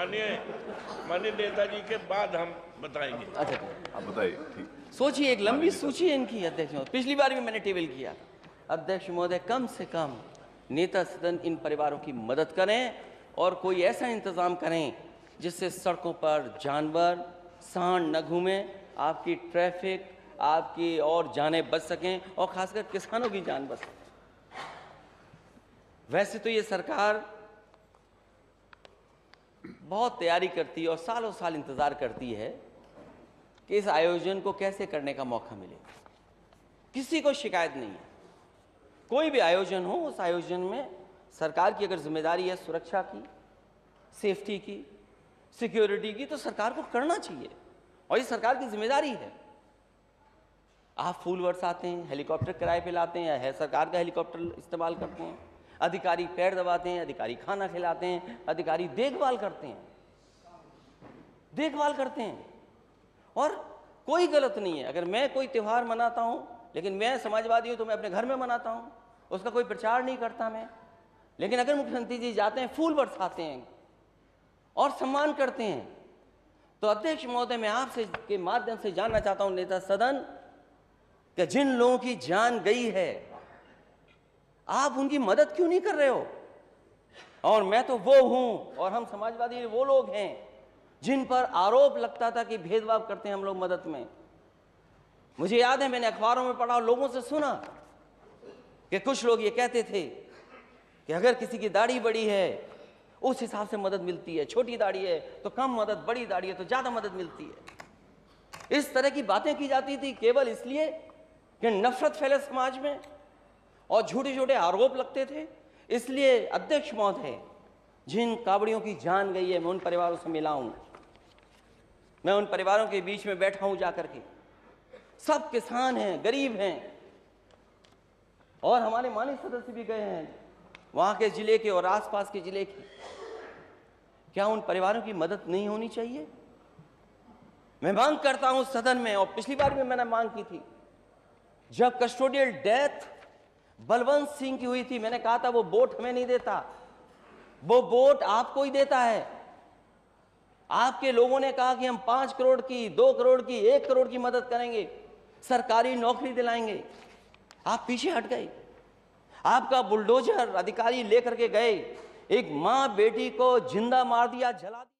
माननीय माननीय नेताजी के बाद हम बताएंगे। अच्छा आप बताइए। ठीक, सोचिए, एक लंबी सूची है इनकी अध्यक्ष महोदय। पिछली बार भी मैंने टेबल किया। अध्यक्ष महोदय, कम से कम नेता सदन इन परिवारों की मदद करें और कोई ऐसा इंतजाम करें जिससे सड़कों पर जानवर सांड न घूमें, आपकी ट्रैफिक, आपकी और जानें बच सकें और खासकर किसानों की जान बच सके। वैसे तो ये सरकार बहुत तैयारी करती है और सालों साल इंतजार करती है कि इस आयोजन को कैसे करने का मौका मिले। किसी को शिकायत नहीं है। कोई भी आयोजन हो, उस आयोजन में सरकार की अगर जिम्मेदारी है सुरक्षा की, सेफ्टी की, सिक्योरिटी की, तो सरकार को करना चाहिए और ये सरकार की जिम्मेदारी है। आप फूल बरसाते हैं, हेलीकॉप्टर किराए पे लाते हैं, है सरकार का हेलीकॉप्टर इस्तेमाल करते हैं, अधिकारी पैर दबाते हैं, अधिकारी खाना खिलाते हैं, अधिकारी देखभाल करते हैं, और कोई गलत नहीं है। अगर मैं कोई त्यौहार मनाता हूं, लेकिन मैं समाजवादी हूं, तो मैं अपने घर में मनाता हूं, उसका कोई प्रचार नहीं करता मैं। लेकिन अगर मुख्यमंत्री जी जाते हैं, फूल बरसाते हैं और सम्मान करते हैं, तो अध्यक्ष महोदय, मैं आपसे के माध्यम से जानना चाहता हूं नेता सदन, कि जिन लोगों की जान गई है आप उनकी मदद क्यों नहीं कर रहे हो? और मैं तो वो हूं और हम समाजवादी वो लोग हैं जिन पर आरोप लगता था कि भेदभाव करते हैं हम लोग मदद में। मुझे याद है, मैंने अखबारों में पढ़ा और लोगों से सुना कि कुछ लोग ये कहते थे कि अगर किसी की दाढ़ी बड़ी है उस हिसाब से मदद मिलती है, छोटी दाढ़ी है तो कम मदद, बड़ी दाढ़ी है तो ज्यादा मदद मिलती है। इस तरह की बातें की जाती थी केवल इसलिए कि नफरत फैले समाज में और झूठे झूठे आरोप लगते थे। इसलिए अध्यक्ष महोदय, जिन कावड़ियों की जान गई है, मैं उन परिवारों से मिला हूं, मैं उन परिवारों के बीच में बैठा हूं जाकर के। सब किसान हैं, गरीब हैं, और हमारे माननीय सदस्य भी गए हैं वहां के जिले के और आसपास के जिले के। क्या उन परिवारों की मदद नहीं होनी चाहिए? मैं मांग करता हूं सदन में, और पिछली बार भी मैंने मांग की थी, जब कस्टोडियल डेथ बलवंत सिंह की हुई थी, मैंने कहा था वो बोट हमें नहीं देता, वो बोट आपको ही देता है। आपके लोगों ने कहा कि हम 5 करोड़ की, 2 करोड़ की, 1 करोड़ की मदद करेंगे, सरकारी नौकरी दिलाएंगे। आप पीछे हट गए। आपका बुलडोजर अधिकारी लेकर के गए, एक मां बेटी को जिंदा मार दिया, जला दिया।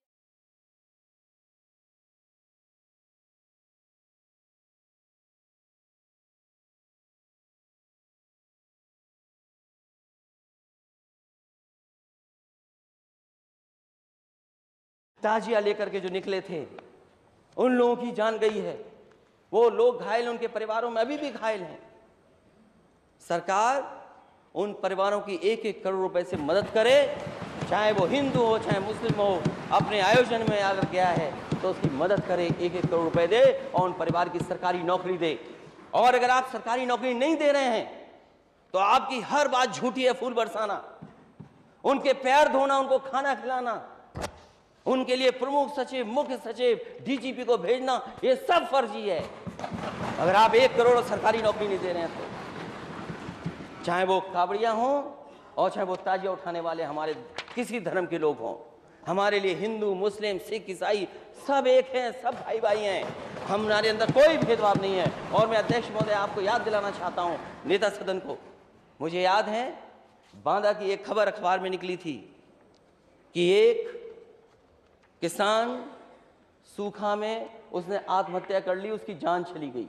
ताजिया लेकर के जो निकले थे, उन लोगों की जान गई है। वो लोग घायल, उनके परिवारों में अभी भी घायल हैं। सरकार उन परिवारों की 1-1 करोड़ रुपए से मदद करे, चाहे वो हिंदू हो चाहे मुस्लिम हो। अपने आयोजन में अगर गया है तो उसकी मदद करे, 1-1 करोड़ रुपए दे और उन परिवार की सरकारी नौकरी दे। और अगर आप सरकारी नौकरी नहीं दे रहे हैं तो आपकी हर बात झूठी है। फूल बरसाना, उनके पैर धोना, उनको खाना खिलाना, उनके लिए प्रमुख सचिव, मुख्य सचिव, डीजीपी को भेजना, ये सब फर्जी है। अगर आप 1 करोड़ सरकारी नौकरी नहीं दे रहे हैं तो, चाहे वो कावड़िया हों और चाहे वो ताजिया उठाने वाले हमारे किसी धर्म के लोग हों, हमारे लिए हिंदू, मुस्लिम, सिख, ईसाई सब एक हैं, सब भाई भाई हैं। हमारे अंदर कोई भेदभाव नहीं है। और मैं अध्यक्ष महोदय आपको याद दिलाना चाहता हूं, नेता सदन को, मुझे याद है बांदा की एक खबर अखबार में निकली थी कि एक किसान सूखा में उसने आत्महत्या कर ली, उसकी जान चली गई।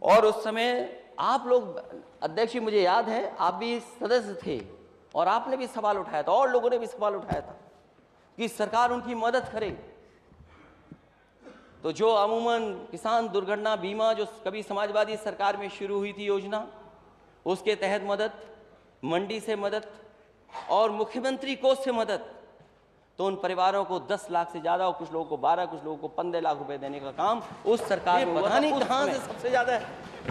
और उस समय आप लोग, अध्यक्ष जी मुझे याद है, आप भी सदस्य थे और आपने भी सवाल उठाया था और लोगों ने भी सवाल उठाया था कि सरकार उनकी मदद करे। तो जो अमूमन किसान दुर्घटना बीमा जो कभी समाजवादी सरकार में शुरू हुई थी योजना, उसके तहत मदद, मंडी से मदद और मुख्यमंत्री कोष से मदद, तो उन परिवारों को 10 लाख से ज्यादा और कुछ लोगों को 12, कुछ लोगों को 15 लाख रुपए देने का काम उस सरकार में, पता नहीं कहां से सबसे ज्यादा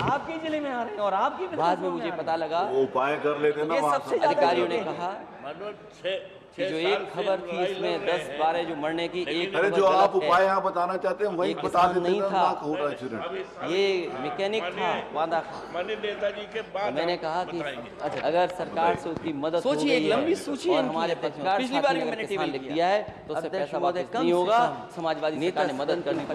आपके जिले में आ रहे हैं और आपकी बाद में मुझे पता लगा वो उपाय कर लेते ना ये वहाँ सबसे से। अधिकारियों ने कहा मनोज कि जो एक खबर थी इसमें 10-12 जो मरने की एक अरे खबर जो आप गलत है। उपाय यहाँ बताना चाहते हैं वही ये बता किसान देते नहीं ना, था। ना हो रहा एक्सीडेंट। ये मैकेनिक था, वादा था। माननीय नेताजी के तो बाद मैंने हम कहा कि बताएंगे। अगर सरकार से उसकी मदद हो सोचिए, गई एक है लंबी सूची और है हमारे इनकी। पत्रकार पिछली बार भी साथी मैंने अगर किसान टेबल लिख किया। दिया है तो उससे अध्यक्ष पैसा महोदय, वापस कम नहीं से होगा। कम समाजवादी नेता सरकार ने मदद करनी तो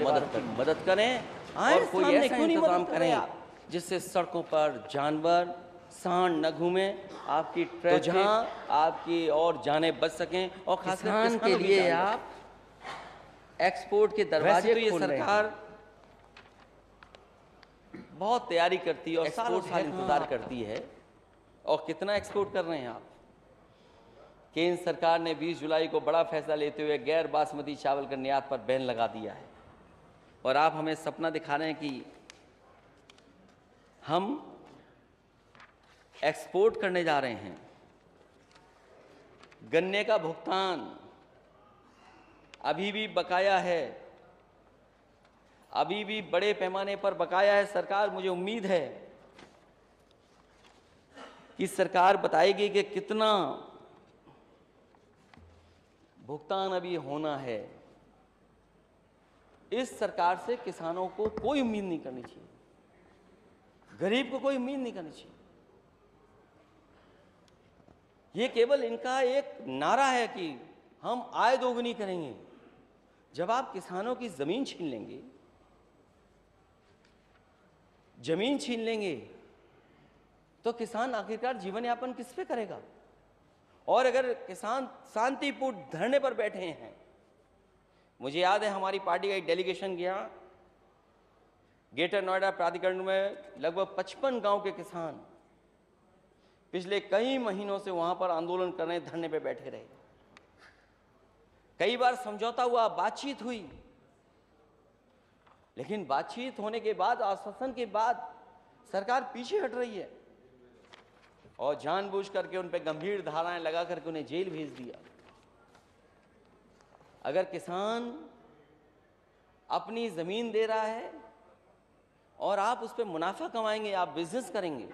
मदद करें आए और कोई सामने ऐसा क्यों नहीं इंतजाम मदद कर रहे करें आप? जिससे सड़कों पर जानवर सांड न घूमे, आपकी ट्रैफिक जहाँ आपकी और जानें बच सकें और खासकर किसान के किसानों की लिए जान बच आप सके। एक्सपोर्ट के दरवाजे तो ये खोल रहे हैं। सरकार बहुत तैयारी करती है और सालों एक्सपोर्ट साल है, इंतजार हाँ। करती है। और कितना एक्सपोर्ट कर रहे हैं आप? केंद्र सरकार ने 20 जुलाई को बड़ा फैसला लेते हुए गैर बासमती चावल का निर्यात पर बैन लगा दिया है और आप हमें सपना दिखा रहे हैं कि हम एक्सपोर्ट करने जा रहे हैं। गन्ने का भुगतान अभी भी बकाया है, अभी भी बड़े पैमाने पर बकाया है। सरकार, मुझे उम्मीद है कि सरकार बताएगी कि कितना भुगतान अभी होना है। इस सरकार से किसानों को कोई उम्मीद नहीं करनी चाहिए, गरीब को कोई उम्मीद नहीं करनी चाहिए। ये केवल इनका एक नारा है कि हम आय दोगुनी करेंगे। जब आप किसानों की जमीन छीन लेंगे, जमीन छीन लेंगे तो किसान आखिरकार जीवन यापन किस पे करेगा? और अगर किसान शांतिपूर्ण धरने पर बैठे हैं, मुझे याद है हमारी पार्टी का एक डेलीगेशन गया ग्रेटर नोएडा प्राधिकरण में, लगभग 55 गांव के किसान पिछले कई महीनों से वहां पर आंदोलन करने धरने पे बैठे रहे। कई बार समझौता हुआ, बातचीत हुई, लेकिन बातचीत होने के बाद, आश्वासन के बाद सरकार पीछे हट रही है और जानबूझ करके उन पे गंभीर धाराएं लगा करके उन्हें जेल भेज दिया। अगर किसान अपनी जमीन दे रहा है और आप उस पर मुनाफा कमाएंगे, आप बिजनेस करेंगे।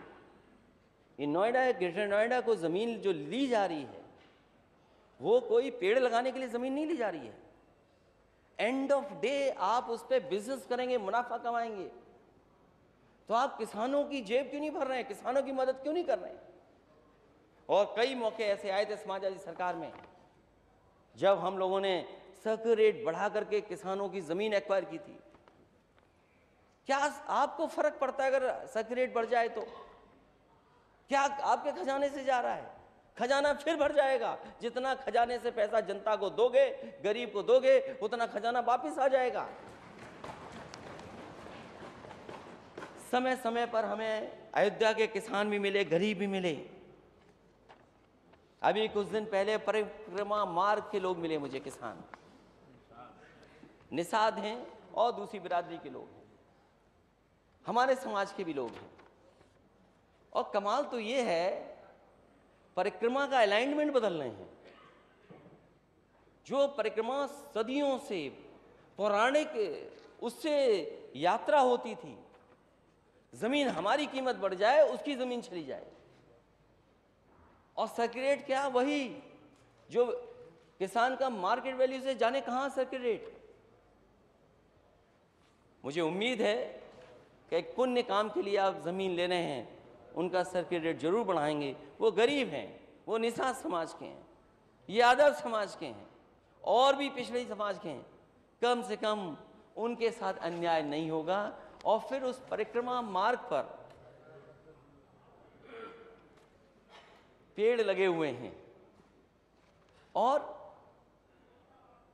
ये नोएडा, ग्रेटर नोएडा को जमीन जो ली जा रही है वो कोई पेड़ लगाने के लिए जमीन नहीं ली जा रही है। एंड ऑफ डे आप उस पर बिजनेस करेंगे, मुनाफा कमाएंगे। तो आप किसानों की जेब क्यों नहीं भर रहे हैं? किसानों की मदद क्यों नहीं कर रहे हैं? और कई मौके ऐसे आए थे समाजवादी सरकार में जब हम लोगों ने सर्किल रेट बढ़ा करके किसानों की जमीन एक्वायर की थी। क्या आपको फर्क पड़ता है अगर सर्किल रेट बढ़ जाए तो? क्या आपके खजाने से जा रहा है? खजाना फिर भर जाएगा। जितना खजाने से पैसा जनता को दोगे, गरीब को दोगे, उतना खजाना वापस आ जाएगा। समय समय पर हमें अयोध्या के किसान भी मिले, गरीब भी मिले। अभी कुछ दिन पहले परिक्रमा मार्ग के लोग मिले मुझे, किसान, निषाद हैं और दूसरी बिरादरी के लोग हैं, हमारे समाज के भी लोग हैं। और कमाल तो ये है, परिक्रमा का अलाइनमेंट बदल रहे हैं। जो परिक्रमा सदियों से पौराणिक उससे यात्रा होती थी, जमीन हमारी कीमत बढ़ जाए, उसकी जमीन चली जाए। और सर्किल रेट क्या? वही जो किसान का मार्केट वैल्यू से जाने कहां सर्किल रेट। मुझे उम्मीद है कि एक पुण्य काम के लिए आप जमीन ले रहे हैं, उनका सर्किल रेट जरूर बढ़ाएंगे। वो गरीब हैं, वो निषाद समाज के हैं, यादव समाज के हैं और भी पिछड़े समाज के हैं। कम से कम उनके साथ अन्याय नहीं होगा। और फिर उस परिक्रमा मार्ग पर पेड़ लगे हुए हैं और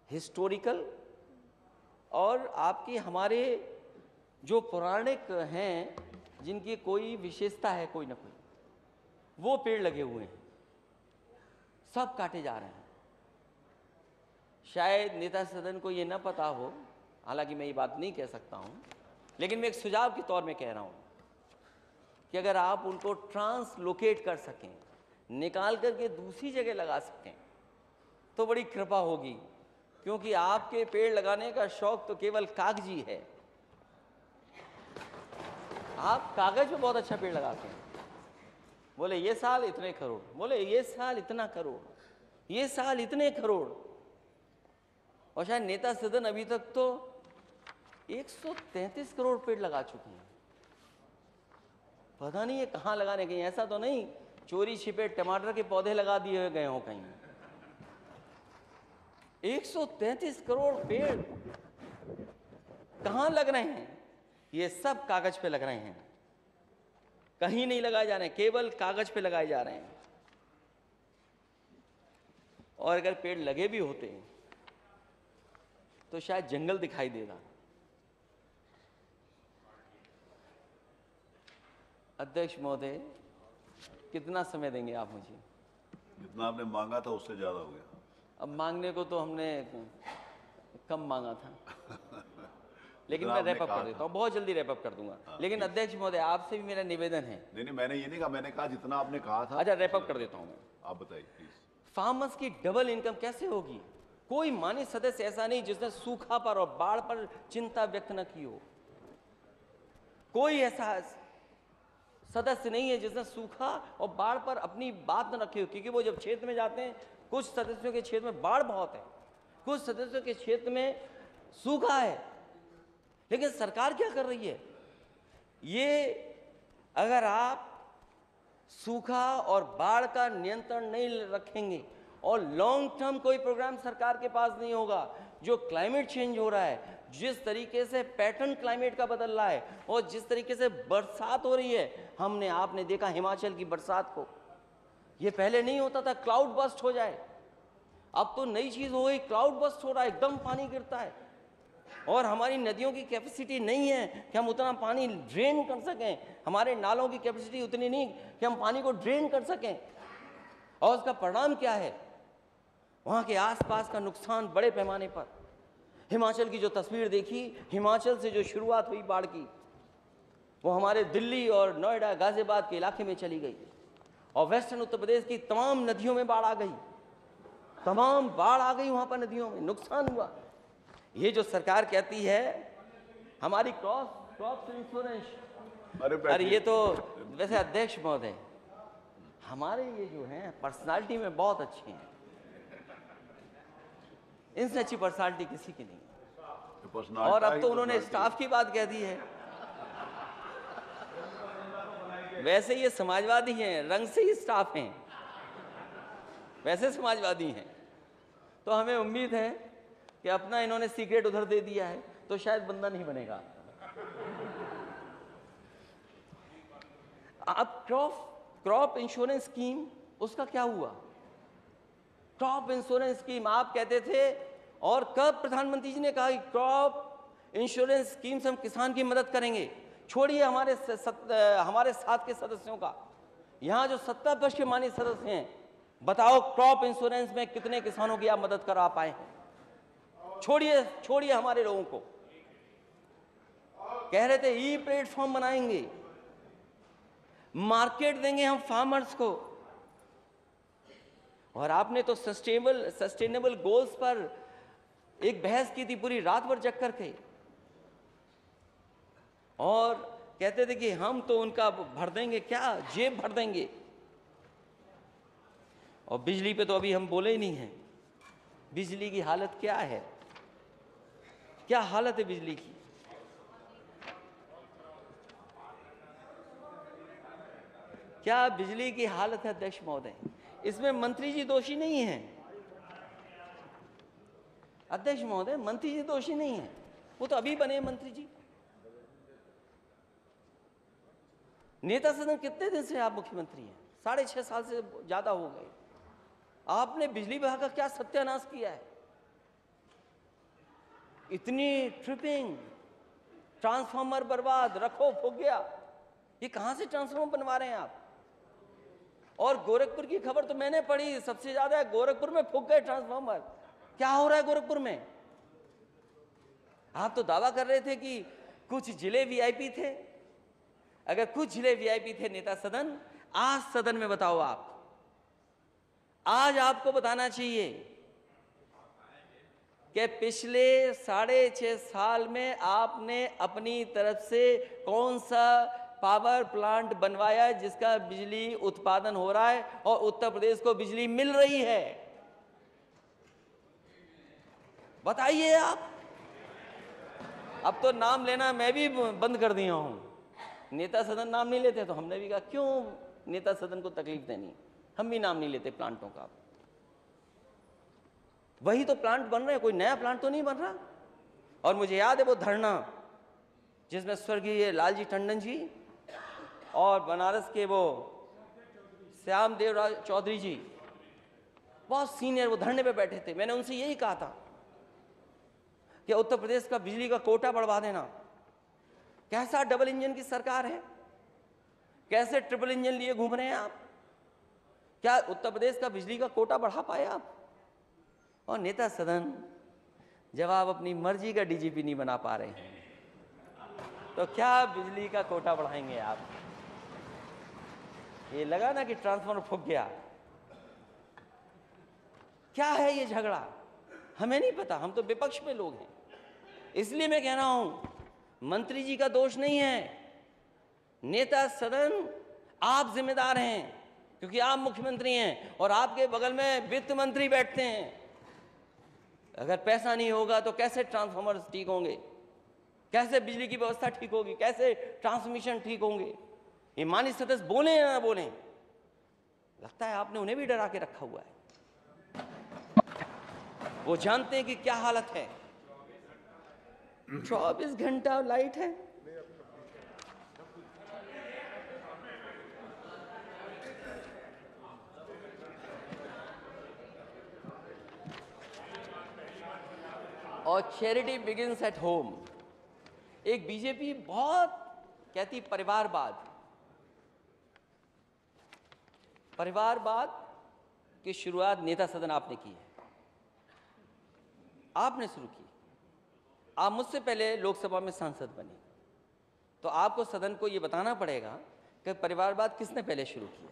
हिस्टोरिकल और आपके हमारे जो पौराणिक हैं, जिनकी कोई विशेषता है कोई ना कोई, वो पेड़ लगे हुए हैं, सब काटे जा रहे हैं। शायद नेता सदन को ये ना पता हो, हालांकि मैं ये बात नहीं कह सकता हूं, लेकिन मैं एक सुझाव के तौर में कह रहा हूं कि अगर आप उनको ट्रांसलोकेट कर सकें, निकाल करके दूसरी जगह लगा सकें, तो बड़ी कृपा होगी। क्योंकि आपके पेड़ लगाने का शौक तो केवल कागजी है, आप कागज पे बहुत अच्छा पेड़ लगाते हैं, बोले ये साल इतने करोड़, बोले ये साल इतना करोड़, ये साल इतने करोड़, और शायद नेता सदन अभी तक तो 133 करोड़ पेड़ लगा चुके हैं। पता नहीं ये कहाँ लगाने, कहीं ऐसा तो नहीं चोरी छिपे टमाटर के पौधे लगा दिए गए हों कहीं। 133 करोड़ पेड़ कहाँ लग रहे हैं? ये सब कागज पे लग रहे हैं, कहीं नहीं लगाए जा रहे हैं, केवल कागज पे लगाए जा रहे हैं। और अगर पेड़ लगे भी होते तो शायद जंगल दिखाई देगा। अध्यक्ष महोदय, कितना समय देंगे आप मुझे? जितना आपने मांगा था उससे ज्यादा हो गया। अब मांगने को तो हमने कम मांगा था, लेकिन जितना मैं आपने रैप अप कहा कर देता था। हूँ, बहुत जल्दी रैप अप कर दूंगा। लेकिन अध्यक्ष महोदय, आपसे भी मेरा निवेदन है। नहीं, मैंने ये नहीं कहा, मैंने कहा जितना आपने कहा था। अच्छा, रैप अप कर देता हूँ मैं। आप बताइए प्लीज। फार्मर्स की डबल इनकम कैसे होगी? कोई माननीय सदस्य ऐसा नहीं जिसने सूखा पर और बाढ़ पर चिंता व्यक्त न की हो। कोई ऐसा सदस्य नहीं है जिसने सूखा और बाढ़ पर अपनी बात न रखी हो, क्योंकि वो जब क्षेत्र में जाते हैं, कुछ सदस्यों के क्षेत्र में बाढ़ बहुत है, कुछ सदस्यों के क्षेत्र में सूखा है, लेकिन सरकार क्या कर रही है? ये अगर आप सूखा और बाढ़ का नियंत्रण नहीं रखेंगे और लॉन्ग टर्म कोई प्रोग्राम सरकार के पास नहीं होगा, जो क्लाइमेट चेंज हो रहा है, जिस तरीके से पैटर्न क्लाइमेट का बदल रहा है और जिस तरीके से बरसात हो रही है, हमने आपने देखा हिमाचल की बरसात को, ये पहले नहीं होता था, क्लाउड बस्ट हो जाए, अब तो नई चीज हो गई, क्लाउड बस्ट हो रहा है, एकदम पानी गिरता है। और हमारी नदियों की कैपेसिटी नहीं है कि हम उतना पानी ड्रेन कर सकें, हमारे नालों की कैपेसिटी उतनी नहीं कि हम पानी को ड्रेन कर सकें। और उसका परिणाम क्या है? वहाँ के आसपास का नुकसान बड़े पैमाने पर। हिमाचल की जो तस्वीर देखी, हिमाचल से जो शुरुआत हुई बाढ़ की, वो हमारे दिल्ली और नोएडा गाजियाबाद के इलाके में चली गई, और वेस्टर्न उत्तर प्रदेश की तमाम नदियों में बाढ़ आ गई, तमाम बाढ़ आ गई, वहाँ पर नदियों में नुकसान हुआ। ये जो सरकार कहती है हमारी क्रॉप इंश्योरेंस, अरे ये तो वैसे अध्यक्ष महोदय, हमारे ये जो हैं पर्सनालिटी में बहुत अच्छे हैं, इनसे अच्छी पर्सनालिटी किसी की नहीं है। और अब तो उन्होंने स्टाफ की बात कह दी है। वैसे ये समाजवादी हैं, रंग से ही स्टाफ हैं, वैसे समाजवादी हैं, तो हमें उम्मीद है कि अपना इन्होंने सीक्रेट उधर दे दिया है तो शायद बंदा नहीं बनेगा। अब क्रॉप इंश्योरेंस स्कीम, उसका क्या हुआ? क्रॉप इंश्योरेंस स्कीम आप कहते थे, और कब प्रधानमंत्री जी ने कहा कि क्रॉप इंश्योरेंस स्कीम से हम किसान की मदद करेंगे? छोड़िए हमारे साथ के सदस्यों का, यहां जो 70 वर्ष के माननीय सदस्य हैं, बताओ क्रॉप इंश्योरेंस में कितने किसानों की आप मदद करा पाए हैं? छोड़िए हमारे लोगों को। कह रहे थे ई प्लेटफॉर्म बनाएंगे, मार्केट देंगे हम फार्मर्स को, और आपने तो सस्टेनेबल गोल्स पर एक बहस की थी पूरी रात भर जग करके, और कहते थे कि हम तो उनका भर देंगे, क्या जेब भर देंगे। और बिजली पे तो अभी हम बोले ही नहीं है। बिजली की हालत क्या है? क्या हालत है बिजली की? क्या बिजली की हालत है अध्यक्ष महोदय? इसमें मंत्री जी दोषी नहीं है अध्यक्ष महोदय, मंत्री जी दोषी नहीं है, वो तो अभी बने मंत्री जी। नेता सदन कितने दिन से आप मुख्यमंत्री हैं? 6.5 साल से ज्यादा हो गए। आपने बिजली विभाग का क्या सत्यानाश किया है? इतनी ट्रिपिंग, ट्रांसफार्मर बर्बाद, रखो फूक गया, ये कहां से ट्रांसफार्मर बनवा रहे हैं आप? और गोरखपुर की खबर तो मैंने पढ़ी, सबसे ज्यादा गोरखपुर में फूक गए ट्रांसफार्मर। क्या हो रहा है गोरखपुर में? आप तो दावा कर रहे थे कि कुछ जिले वीआईपी थे। अगर कुछ जिले वीआईपी थे नेता सदन, आज सदन में बताओ आप, आज आपको बताना चाहिए कि पिछले 6.5 साल में आपने अपनी तरफ से कौन सा पावर प्लांट बनवाया है जिसका बिजली उत्पादन हो रहा है और उत्तर प्रदेश को बिजली मिल रही है। बताइए आप। अब तो नाम लेना मैं भी बंद कर दिया हूं। नेता सदन नाम नहीं लेते तो हमने भी कहा क्यों नेता सदन को तकलीफ देनी, हम भी नाम नहीं लेते प्लांटों का। वही तो प्लांट बन रहे हैं, कोई नया प्लांट तो नहीं बन रहा। और मुझे याद है वो धरना जिसमें स्वर्गीय लालजी टंडन जी और बनारस के वो श्याम देव चौधरी जी बहुत सीनियर वो धरने पे बैठे थे। मैंने उनसे यही कहा था कि उत्तर प्रदेश का बिजली का कोटा बढ़वा देना। कैसा डबल इंजन की सरकार है, कैसे ट्रिपल इंजन लिए घूम रहे हैं आप? क्या उत्तर प्रदेश का बिजली का कोटा बढ़ा पाए आप? और नेता सदन जब आप अपनी मर्जी का डीजीपी नहीं बना पा रहे हैं तो क्या बिजली का कोटा बढ़ाएंगे आप? ये लगा ना कि ट्रांसफार्मर फूक गया। क्या है ये झगड़ा? हमें नहीं पता, हम तो विपक्ष में लोग हैं। इसलिए मैं कह रहा हूं मंत्री जी का दोष नहीं है, नेता सदन आप जिम्मेदार हैं क्योंकि आप मुख्यमंत्री हैं और आपके बगल में वित्त मंत्री बैठते हैं। अगर पैसा नहीं होगा तो कैसे ट्रांसफार्मर ठीक होंगे, कैसे बिजली की व्यवस्था ठीक होगी, कैसे ट्रांसमिशन ठीक होंगे? ये माननीय सदस्य बोले या ना बोले, लगता है आपने उन्हें भी डरा के रखा हुआ है। वो जानते हैं कि क्या हालत है। 24 घंटा लाइट है। और चैरिटी बिगिंस एट होम। एक बीजेपी बहुत कहती परिवारवाद की शुरुआत नेता सदन आपने की है, आपने शुरू की। आप मुझसे पहले लोकसभा में सांसद बने तो आपको सदन को यह बताना पड़ेगा कि परिवारवाद किसने पहले शुरू किया।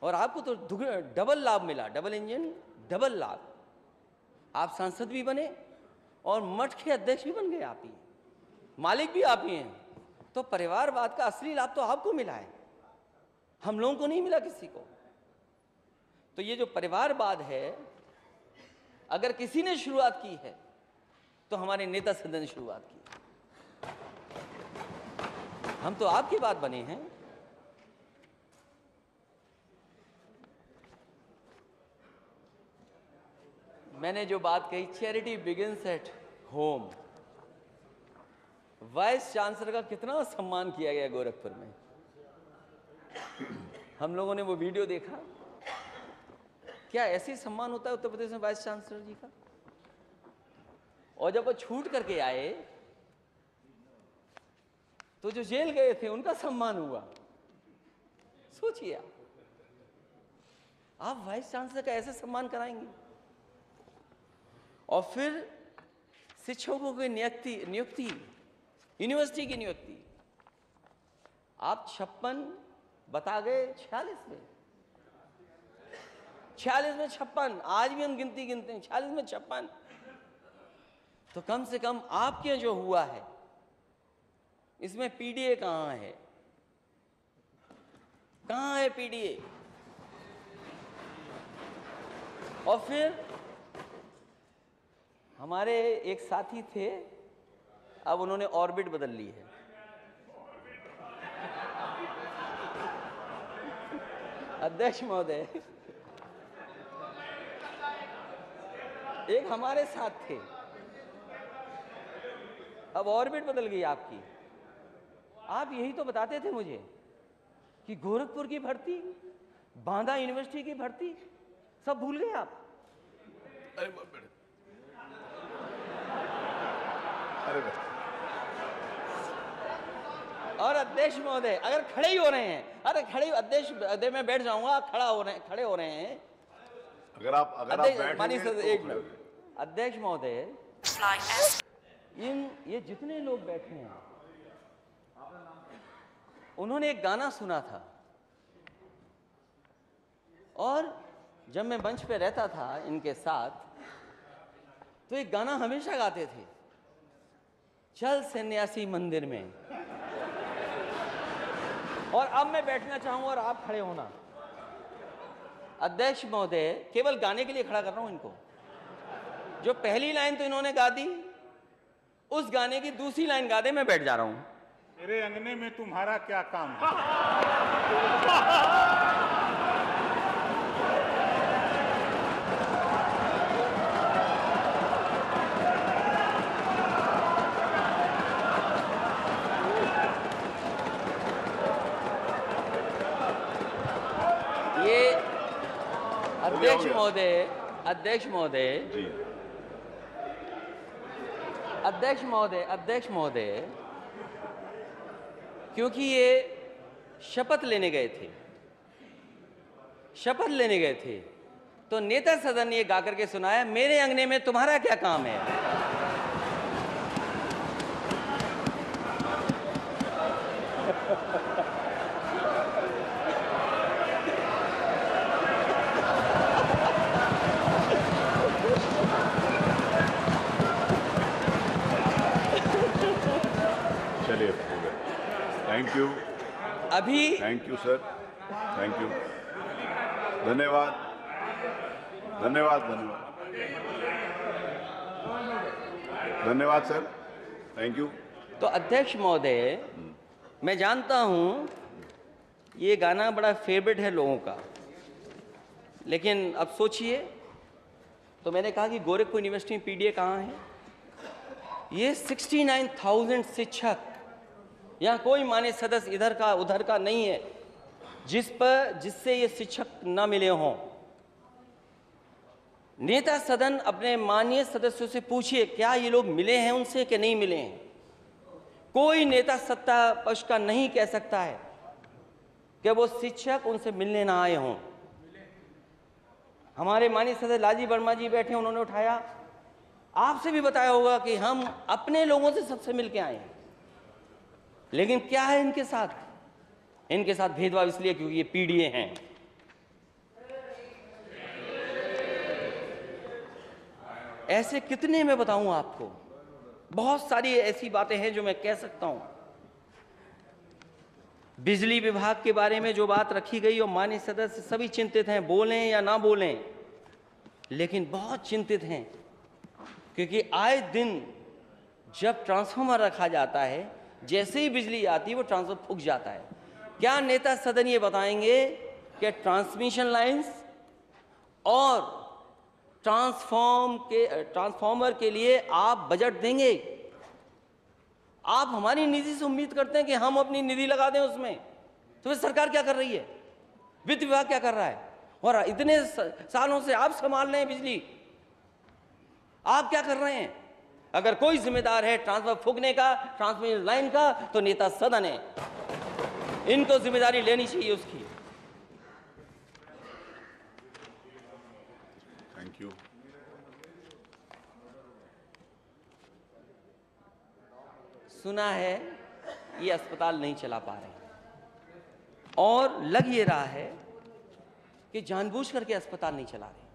और आपको तो डबल लाभ मिला, डबल इंजन डबल लाभ। आप सांसद भी बने और मठ के अध्यक्ष भी बन गए आप ही, मालिक भी आप ही हैं। तो परिवारवाद का असली लाभ तो आपको मिला है, हम लोगों को नहीं मिला किसी को। तो ये जो परिवारवाद है अगर किसी ने शुरुआत की है तो हमारे नेता सदन ने शुरुआत की। हम तो आपकी बात बने हैं। मैंने जो बात कही charity begins at home, vice chancellor का कितना सम्मान किया गया गोरखपुर में। हम लोगों ने वो वीडियो देखा। क्या ऐसे सम्मान होता है उत्तर प्रदेश में वाइस चांसलर जी का? और जब वो छूट करके आए तो जो जेल गए थे उनका सम्मान हुआ। सोचिए आप वाइस चांसलर का ऐसे सम्मान कराएंगे। और फिर शिक्षकों की नियुक्ति, यूनिवर्सिटी की नियुक्ति, आप 56 बता गए, 46 में 56। आज भी हम गिनती गिनते हैं, 46 में 56। तो कम से कम आपके जो हुआ है इसमें पीडीए कहां है? कहां है पीडीए? और फिर हमारे एक साथी थे, अब उन्होंने ऑर्बिट बदल ली है। अध्यक्ष महोदय, एक हमारे साथ थे, अब ऑर्बिट बदल गई आपकी। आप यही तो बताते थे मुझे कि गोरखपुर की भर्ती, बांदा यूनिवर्सिटी की भर्ती सब भूल गए आप। और अध्यक्ष महोदय अगर खड़े ही हो रहे हैं, अरे खड़े अध्यक्ष मैं बैठ जाऊंगा, खड़े हो रहे हैं। अगर आप मानिए सर एक मिनट। अध्यक्ष महोदय, ये जितने लोग बैठे हैं उन्होंने एक गाना सुना था और जब मैं मंच पे रहता था इनके साथ तो एक गाना हमेशा गाते थे, चल सन्यासी मंदिर में। और अब मैं बैठना चाहूंगा और आप खड़े होना। अध्यक्ष महोदय, केवल गाने के लिए खड़ा कर रहा हूं इनको। जो पहली लाइन तो इन्होंने गा दी, उस गाने की दूसरी लाइन गा दे, मैं बैठ जा रहा हूं। मेरे अंगने में तुम्हारा क्या काम है? ये अध्यक्ष गया। महोदय, अध्यक्ष महोदय, जी अध्यक्ष महोदय, अध्यक्ष महोदय, क्योंकि ये शपथ लेने गए थे, शपथ लेने गए थे, तो नेता सदन ने ये गा करके सुनाया, मेरे अंगने में तुम्हारा क्या काम है। चलिए हो गया। थैंक यू, अभी thank you sir, thank you, धन्यवाद धन्यवाद धन्यवाद धन्यवाद सर, थैंक यू। तो अध्यक्ष महोदय, मैं जानता हूं ये गाना बड़ा फेवरेट है लोगों का, लेकिन अब सोचिए, तो मैंने कहा कि गोरखपुर यूनिवर्सिटी में पीडीए कहाँ है? ये 69,000 शिक्षक, यहाँ कोई मान्य सदस्य इधर का उधर का नहीं है जिससे ये शिक्षक न मिले हों। नेता सदन अपने माननीय सदस्यों से पूछिए, क्या ये लोग मिले हैं उनसे कि नहीं मिले हैं? कोई नेता सत्ता पक्ष का नहीं कह सकता है कि वो शिक्षक उनसे मिलने ना आए हों। हमारे माननीय सदस्य लालजी वर्मा जी बैठे, उन्होंने उठाया, आपसे भी बताया होगा कि हम अपने लोगों से सबसे मिल के आए हैं, लेकिन क्या है इनके साथ? इनके साथ भेदभाव इसलिए क्योंकि ये पीडीए हैं। ऐसे कितने मैं बताऊं आपको, बहुत सारी ऐसी बातें हैं जो मैं कह सकता हूं। बिजली विभाग के बारे में जो बात रखी गई, और माननीय सदस्य सभी चिंतित हैं, बोलें या ना बोलें, लेकिन बहुत चिंतित हैं, क्योंकि आए दिन जब ट्रांसफार्मर रखा जाता है, जैसे ही बिजली आती है वो ट्रांसफार्मर फूक जाता है। क्या नेता सदन ये बताएंगे कि ट्रांसमिशन लाइंस और ट्रांसफार्मर के लिए आप बजट देंगे? आप हमारी निधि से उम्मीद करते हैं कि हम अपनी निधि लगा दें उसमें, तो फिर सरकार क्या कर रही है? वित्त विभाग क्या कर रहा है? और इतने सालों से आप संभाल रहे हैं बिजली, आप क्या कर रहे हैं? अगर कोई जिम्मेदार है ट्रांसफार्मर फूकने का, ट्रांसमिशन लाइन का, तो नेता सदन है। इनको जिम्मेदारी लेनी चाहिए उसकी। Thank you. सुना है ये अस्पताल नहीं चला पा रहे हैं, और लग ये रहा है कि जानबूझ करके अस्पताल नहीं चला रहे,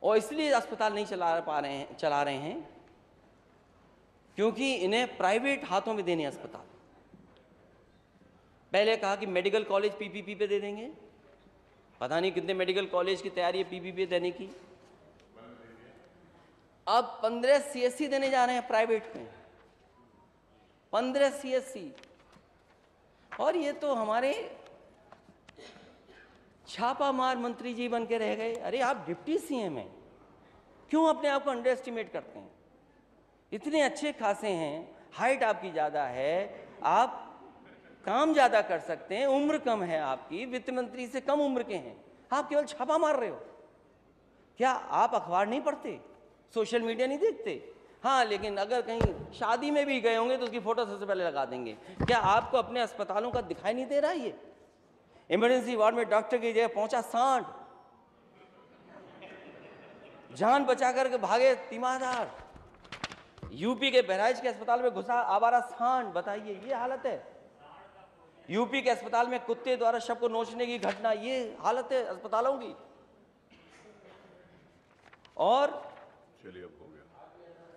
और इसलिए अस्पताल नहीं चला रहे हैं क्योंकि इन्हें प्राइवेट हाथों में देने अस्पताल। पहले कहा कि मेडिकल कॉलेज पीपीपी पे दे देंगे, पता नहीं कितने मेडिकल कॉलेज की तैयारी है पीपीपी देने की। अब 15 सीएससी देने जा रहे हैं प्राइवेट में, 15 सीएससी। और ये तो हमारे छापामार मंत्री जी बन के रह गए। अरे आप डिप्टी सीएम हैं, क्यों अपने आप को अंडर एस्टिमेट करते हैं? इतने अच्छे खासे हैं, हाइट आपकी ज़्यादा है, आप काम ज़्यादा कर सकते हैं, उम्र कम है आपकी, वित्त मंत्री से कम उम्र के हैं, आप केवल छापा मार रहे हो। क्या आप अखबार नहीं पढ़ते, सोशल मीडिया नहीं देखते? हाँ, लेकिन अगर कहीं शादी में भी गए होंगे तो उसकी फोटो सबसे पहले लगा देंगे। क्या आपको अपने अस्पतालों का दिखाई नहीं दे रहा है? ये इमरजेंसी वार्ड में डॉक्टर की जगह पहुंचा सांड, जान बचा करके भागे तीमारदार। यूपी के बहराइच के अस्पताल में घुसा आवारा सांड, बताइए ये हालत है। यूपी के अस्पताल में कुत्ते द्वारा शव को नोचने की घटना, ये हालत है अस्पतालों की। और चलिए अब हो गया।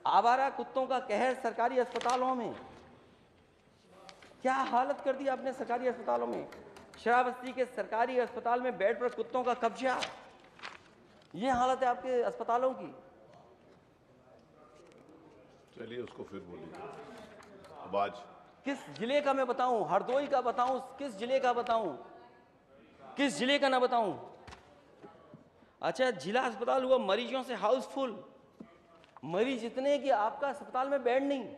आवारा कुत्तों का कहर सरकारी अस्पतालों में। क्या हालत कर दी आपने सरकारी अस्पतालों में। शराबस्ती के सरकारी अस्पताल में बेड पर कुत्तों का कब्जा, ये हालत है आपके अस्पतालों की। चलिए उसको फिर बोलिए। अब आज किस जिले का मैं बताऊं, हरदोई का बताऊं, किस जिले का बताऊं, किस जिले का ना बताऊं। अच्छा, जिला अस्पताल हुआ मरीजों से हाउसफुल, मरीज इतने कि आपका अस्पताल में बेड नहीं,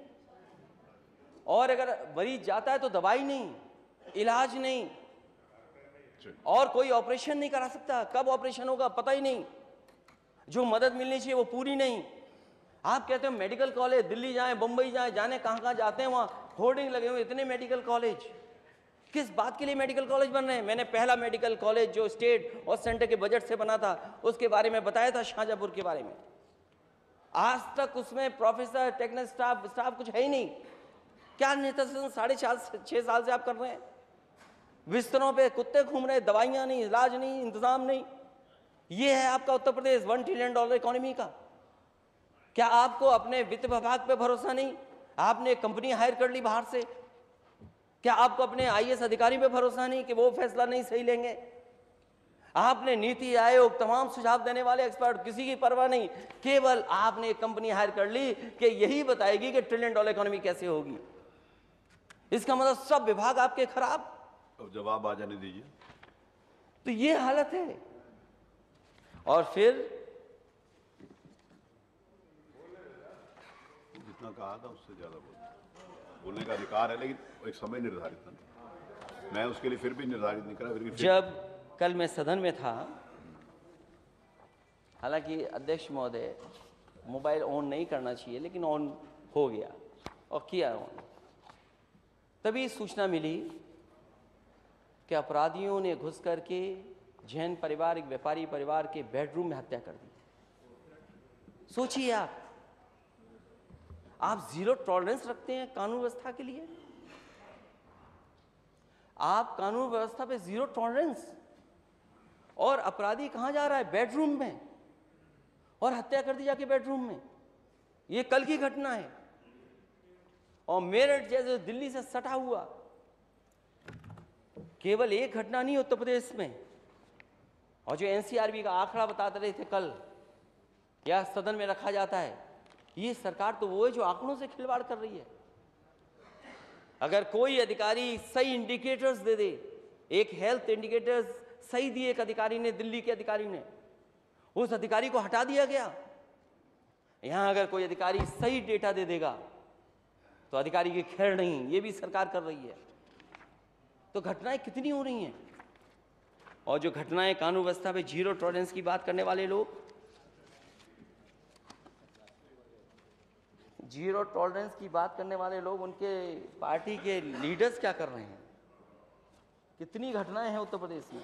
और अगर मरीज जाता है तो दवाई नहीं, इलाज नहीं, और कोई ऑपरेशन नहीं करा सकता। कब ऑपरेशन होगा पता ही नहीं, जो मदद मिलनी चाहिए वो पूरी नहीं। आप कहते हो मेडिकल कॉलेज, दिल्ली जाएं, बंबई जाएं, जाने कहां कहां जाते हैं, वहां होर्डिंग लगे हुए इतने मेडिकल कॉलेज। किस बात के लिए मेडिकल कॉलेज बन रहे हैं? मैंने पहला मेडिकल कॉलेज जो स्टेट और सेंटर के बजट से बना था उसके बारे में बताया था, शाहजहांपुर के बारे में। आज तक उसमें प्रोफेसर, टेक्निकल स्टाफ कुछ है ही नहीं। क्या नेता 6.5 साल से आप कर रहे हैं? बिस्तरों पे कुत्ते घूम रहे, दवाइयां नहीं, इलाज नहीं, इंतजाम नहीं। ये है आपका उत्तर प्रदेश $1 ट्रिलियन इकोनॉमी का। क्या आपको अपने वित्त विभाग पे भरोसा नहीं? आपने कंपनी हायर कर ली बाहर से। क्या आपको अपने IAS अधिकारी पे भरोसा नहीं कि वो फैसला नहीं सही लेंगे? आपने नीति आयोग, तमाम सुझाव देने वाले एक्सपर्ट, किसी की परवाह नहीं, केवल आपने एक कंपनी हायर कर ली कि यही बताएगी कि $1 ट्रिलियन इकोनॉमी कैसे होगी। इसका मतलब सब विभाग आपके खराब। अब जवाब आ जाने दीजिए। तो ये हालत है। और फिर जितना कहा था उससे ज्यादा बोलने का अधिकार है, लेकिन एक समय निर्धारित था। मैं उसके लिए फिर भी निर्धारित नहीं करा। फिर भी जब कल मैं सदन में था, हालांकि अध्यक्ष महोदय मोबाइल ऑन नहीं करना चाहिए, लेकिन ऑन हो गया और किया ऑन, तभी सूचना मिली कि अपराधियों ने घुस करके जैन परिवार, एक व्यापारी परिवार के बेडरूम में हत्या कर दी। सोचिए आप जीरो टॉलरेंस रखते हैं कानून व्यवस्था के लिए। आप कानून व्यवस्था पे जीरो टॉलरेंस, और अपराधी कहां जा रहा है? बेडरूम में, और हत्या कर दी जाके बेडरूम में। ये कल की घटना है। और मेरठ जैसे दिल्ली से सटा हुआ केवल एक घटना नहीं उत्तर प्रदेश में। और जो NCRB का आंकड़ा बताते रहे थे कल, या सदन में रखा जाता है, ये सरकार तो वो है जो आंकड़ों से खिलवाड़ कर रही है। अगर कोई अधिकारी सही इंडिकेटर्स दे दे, एक हेल्थ इंडिकेटर्स सही दिए एक अधिकारी ने, दिल्ली के अधिकारी ने, उस अधिकारी को हटा दिया गया। यहां अगर कोई अधिकारी सही डेटा दे देगा तो अधिकारी की खैर नहीं, ये भी सरकार कर रही है। तो घटनाएं कितनी हो रही हैं। और जो घटनाएं कानून व्यवस्था पे जीरो टॉलरेंस की बात करने वाले लोग, जीरो टॉलरेंस की बात करने वाले लोग, उनके पार्टी के लीडर्स क्या कर रहे हैं? कितनी घटनाएं हैं उत्तर प्रदेश में।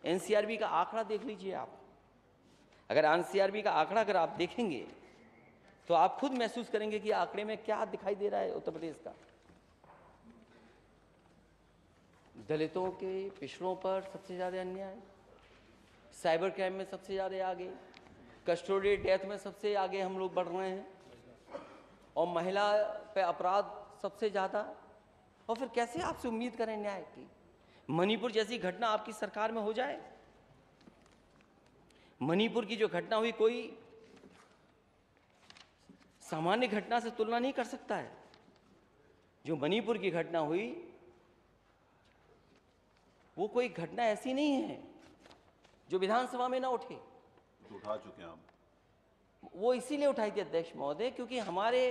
NCRB का आंकड़ा देख लीजिए आप। अगर NCRB का आंकड़ा अगर आप देखेंगे तो आप खुद महसूस करेंगे कि आंकड़े में क्या दिखाई दे रहा है उत्तर प्रदेश का। दलितों के, पिछड़ों पर सबसे ज्यादा अन्याय, साइबर क्राइम में सबसे ज्यादा आगे, कस्टोडियल डेथ में सबसे आगे हम लोग बढ़ रहे हैं, और महिला पे अपराध सबसे ज्यादा। और फिर कैसे आपसे उम्मीद करें न्याय की? मणिपुर जैसी घटना आपकी सरकार में हो जाए। मणिपुर की जो घटना हुई कोई सामान्य घटना से तुलना नहीं कर सकता है। जो मणिपुर की घटना हुई वो कोई घटना ऐसी नहीं है जो विधानसभा में ना उठे। तो उठा चुके हैं हम। वो इसीलिए उठाई थी अध्यक्ष महोदय क्योंकि हमारे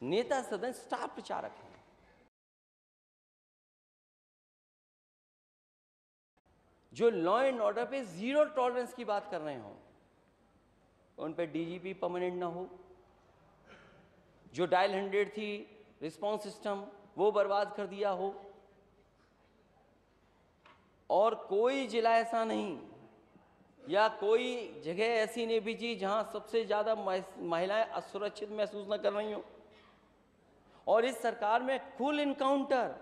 नेता सदन स्टार प्रचारक हैं। जो लॉ एंड ऑर्डर पे जीरो टॉलरेंस की बात कर रहे हो, उन पे DGP परमानेंट ना हो, जो डायल 100 थी रिस्पांस सिस्टम वो बर्बाद कर दिया हो, और कोई जिला ऐसा नहीं या कोई जगह ऐसी नहीं बीची जहां सबसे ज्यादा महिलाएं असुरक्षित महसूस न कर रही हो। और इस सरकार में कुल इनकाउंटर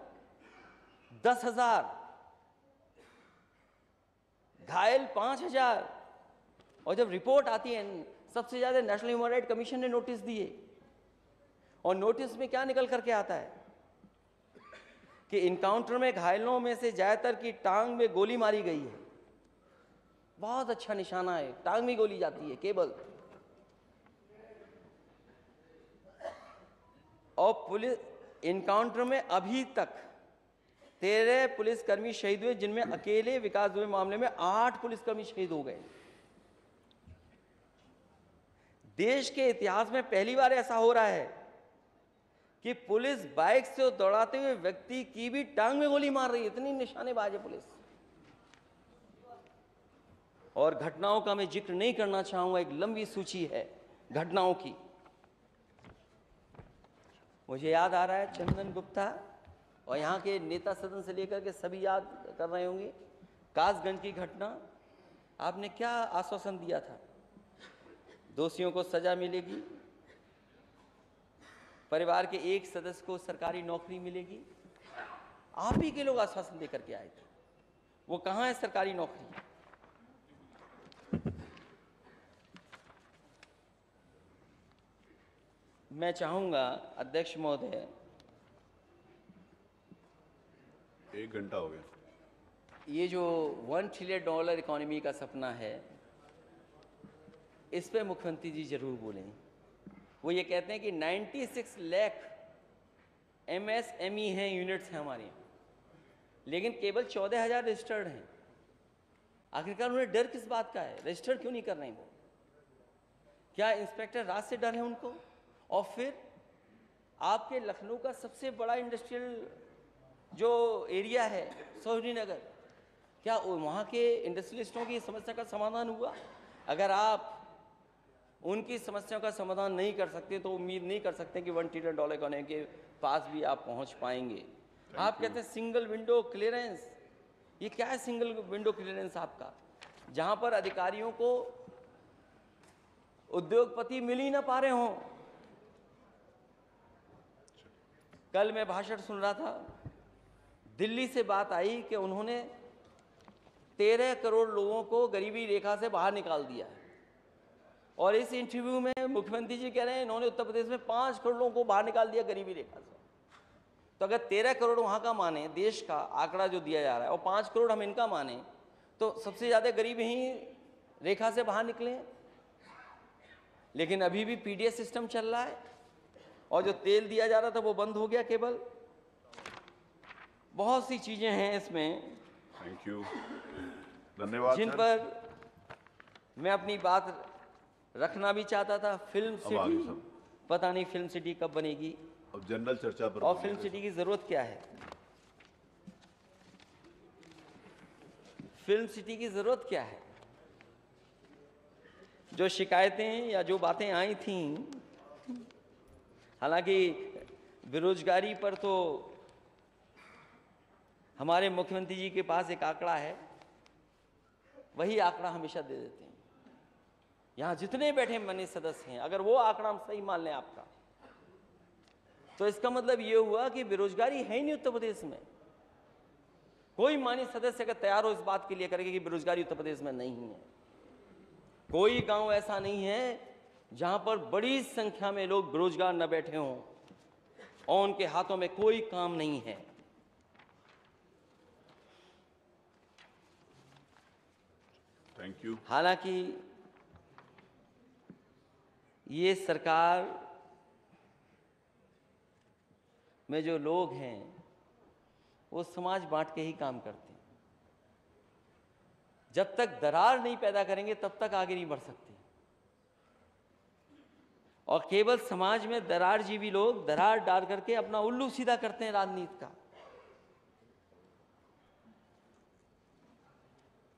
10,000, घायल 5,000, और जब रिपोर्ट आती है सबसे ज्यादा नेशनल ह्यूमन राइट कमीशन ने नोटिस दिए, और नोटिस में क्या निकल करके आता है कि इनकाउंटर में घायलों में से ज्यादातर की टांग में गोली मारी गई है। बहुत अच्छा निशाना है, टांग में गोली जाती है केवल। और पुलिस इनकाउंटर में अभी तक 13 पुलिसकर्मी शहीद हुए, जिनमें अकेले विकास दुबे मामले में 8 पुलिसकर्मी शहीद हो गए। देश के इतिहास में पहली बार ऐसा हो रहा है कि पुलिस बाइक से दौड़ाते हुए व्यक्ति की भी टांग में गोली मार रही है। इतनी निशानेबाज है पुलिस। और घटनाओं का मैं जिक्र नहीं करना चाहूंगा, एक लंबी सूची है घटनाओं की। मुझे याद आ रहा है चंदन गुप्ता और यहाँ के नेता सदन से लेकर के सभी याद कर रहे होंगे, कासगंज की घटना। आपने क्या आश्वासन दिया था? दोषियों को सजा मिलेगी, परिवार के एक सदस्य को सरकारी नौकरी मिलेगी। आप ही के लोग आश्वासन देकर के आए थे। वो कहाँ है सरकारी नौकरी? मैं चाहूंगा अध्यक्ष महोदय, 1 घंटा हो गया। ये जो $1 ट्रिलियन इकोनॉमी का सपना है, इस पे मुख्यमंत्री जी जरूर बोलें। वो ये कहते हैं कि 96 लाख MSME हैं, यूनिट्स हैं हमारे यहाँ, लेकिन केवल 14,000 रजिस्टर्ड हैं। आखिरकार उन्हें डर किस बात का है? रजिस्टर क्यों नहीं कर रहे हैं वो? क्या इंस्पेक्टर राज से डर है उनको? और फिर आपके लखनऊ का सबसे बड़ा इंडस्ट्रियल जो एरिया है सोहनी नगर, क्या वहाँ के इंडस्ट्रियलिस्टों की समस्या का समाधान हुआ? अगर आप उनकी समस्याओं का समाधान नहीं कर सकते तो उम्मीद नहीं कर सकते कि $1 ट्रिलियन इकोनॉमी के पास भी आप पहुँच पाएंगे। आप कहते हैं सिंगल विंडो क्लियरेंस। ये क्या है सिंगल विंडो क्लियरेंस आपका? जहाँ पर अधिकारियों को उद्योगपति मिल ही ना पा रहे हों। कल मैं भाषण सुन रहा था, दिल्ली से बात आई कि उन्होंने 13 करोड़ लोगों को गरीबी रेखा से बाहर निकाल दिया है। और इस इंटरव्यू में मुख्यमंत्री जी कह रहे हैं इन्होंने उत्तर प्रदेश में 5 करोड़ लोगों को बाहर निकाल दिया गरीबी रेखा से। तो अगर 13 करोड़ वहाँ का माने, देश का आंकड़ा जो दिया जा रहा है, और 5 करोड़ हम इनका माने, तो सबसे ज़्यादा गरीब ही रेखा से बाहर निकले। लेकिन अभी भी PDS सिस्टम चल रहा है, और जो तेल दिया जा रहा था वो बंद हो गया केवल। बहुत सी चीज़ें हैं इसमें, थैंक यू, धन्यवाद जिन सर। पर मैं अपनी बात रखना भी चाहता था। फिल्म अब आगे सिटी, सब। पता नहीं फिल्म सिटी कब बनेगी, अब जनरल चर्चा पर और फिल्म सिटी की ज़रूरत क्या है? फिल्म सिटी की ज़रूरत क्या है? जो शिकायतें या जो बातें आई थीं, हालांकि बेरोजगारी पर तो हमारे मुख्यमंत्री जी के पास एक आंकड़ा है, वही आंकड़ा हमेशा दे देते हैं। यहाँ जितने बैठे माननीय सदस्य हैं, अगर वो आंकड़ा हम सही मान लें आपका, तो इसका मतलब ये हुआ कि बेरोजगारी है ही नहीं उत्तर प्रदेश में। कोई माननीय सदस्य अगर तैयार हो इस बात के लिए करेगा कि बेरोजगारी उत्तर प्रदेश में नहीं है। कोई गांव ऐसा नहीं है जहां पर बड़ी संख्या में लोग बेरोजगार न बैठे हों और उनके हाथों में कोई काम नहीं है। Thank you. हालांकि ये सरकार में जो लोग हैं वो समाज बांट के ही काम करते हैं। जब तक दरार नहीं पैदा करेंगे तब तक आगे नहीं बढ़ सकते। और केवल समाज में दरार जीवी लोग दरार डाल करके अपना उल्लू सीधा करते हैं राजनीति का।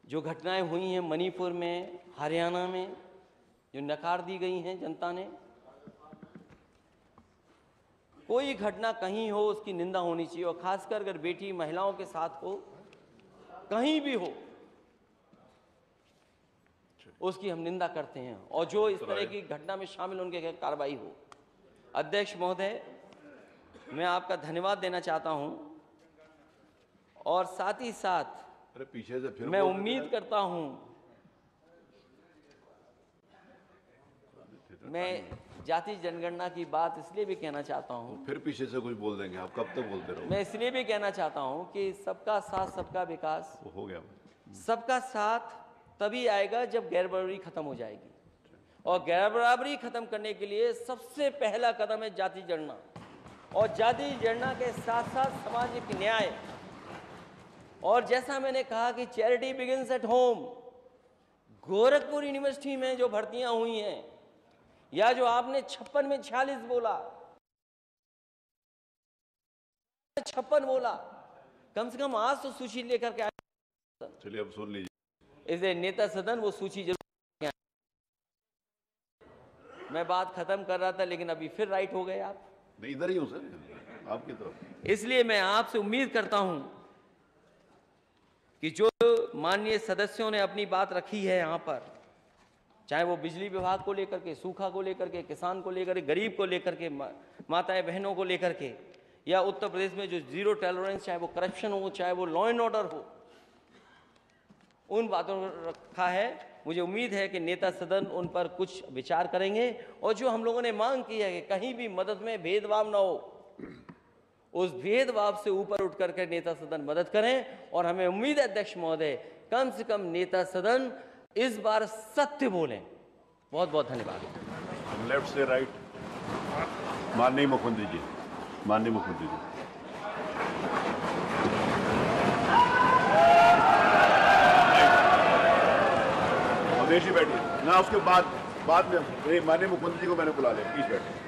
जो घटनाएं हुई हैं मणिपुर में, हरियाणा में, जो नकार दी गई हैं जनता ने, कोई घटना कहीं हो उसकी निंदा होनी चाहिए, और खासकर अगर बेटी महिलाओं के साथ हो, कहीं भी हो, उसकी हम निंदा करते हैं, और जो इस तरह की घटना में शामिल उनके खिलाफ कार्रवाई हो। अध्यक्ष महोदय, मैं आपका धन्यवाद देना चाहता हूं, और साथ ही साथ अरे पीछे से फिर मैं बोल रहे उम्मीद थे। करता हूं मैं जाति जनगणना की बात इसलिए भी कहना चाहता हूँ, फिर पीछे से कुछ बोल देंगे, आप कब तक बोलते रहो? मैं इसलिए भी कहना चाहता हूँ कि सबका साथ सबका विकास, वो हो गया। सबका साथ तभी आएगा जब गैर बराबरी खत्म हो जाएगी, और गैर बराबरी खत्म करने के लिए सबसे पहला कदम है जाति जनगणना, और जाति जनगणना के साथ साथ सामाजिक न्याय। और जैसा मैंने कहा कि charity begins at home, Gorakhpur university में जो भर्तियां हुई हैं, या जो आपने 56 में 46 बोला, 56 बोला, कम से कम आज तो सूची लेकर के आए। चलिए अब सुन लीजिए। इसे नेता सदन वो सूची जरूर। मैं बात खत्म कर रहा था, लेकिन अभी फिर राइट हो गए आप। नहीं, इधर ही हूँ सर, आपकी तरफ। इसलिए मैं आपसे उम्मीद करता हूं कि जो माननीय सदस्यों ने अपनी बात रखी है यहाँ पर, चाहे वो बिजली विभाग को लेकर के, सूखा को लेकर के, किसान को लेकर के, गरीब को लेकर के, माताएं बहनों को लेकर के, या उत्तर प्रदेश में जो जीरो टॉलरेंस, चाहे वो करप्शन हो, चाहे वो लॉ एंड ऑर्डर हो, उन बातों को रखा है। मुझे उम्मीद है कि नेता सदन उन पर कुछ विचार करेंगे, और जो हम लोगों ने मांग की है कि कहीं भी मदद में भेदभाव ना हो, उस भेदभाव से ऊपर उठ करके नेता सदन मदद करें। और हमें उम्मीद है अध्यक्ष महोदय, कम से कम नेता सदन इस बार सत्य बोलें। बहुत बहुत धन्यवाद। लेफ्ट से राइट, माननीय मुख्यमंत्री जी, माननीय मुख्यमंत्री जी। अवधेश जी बैठिए ना, उसके बाद में माननीय मुख्यमंत्री जी को मैंने बुला लिया, प्लीज बैठिए।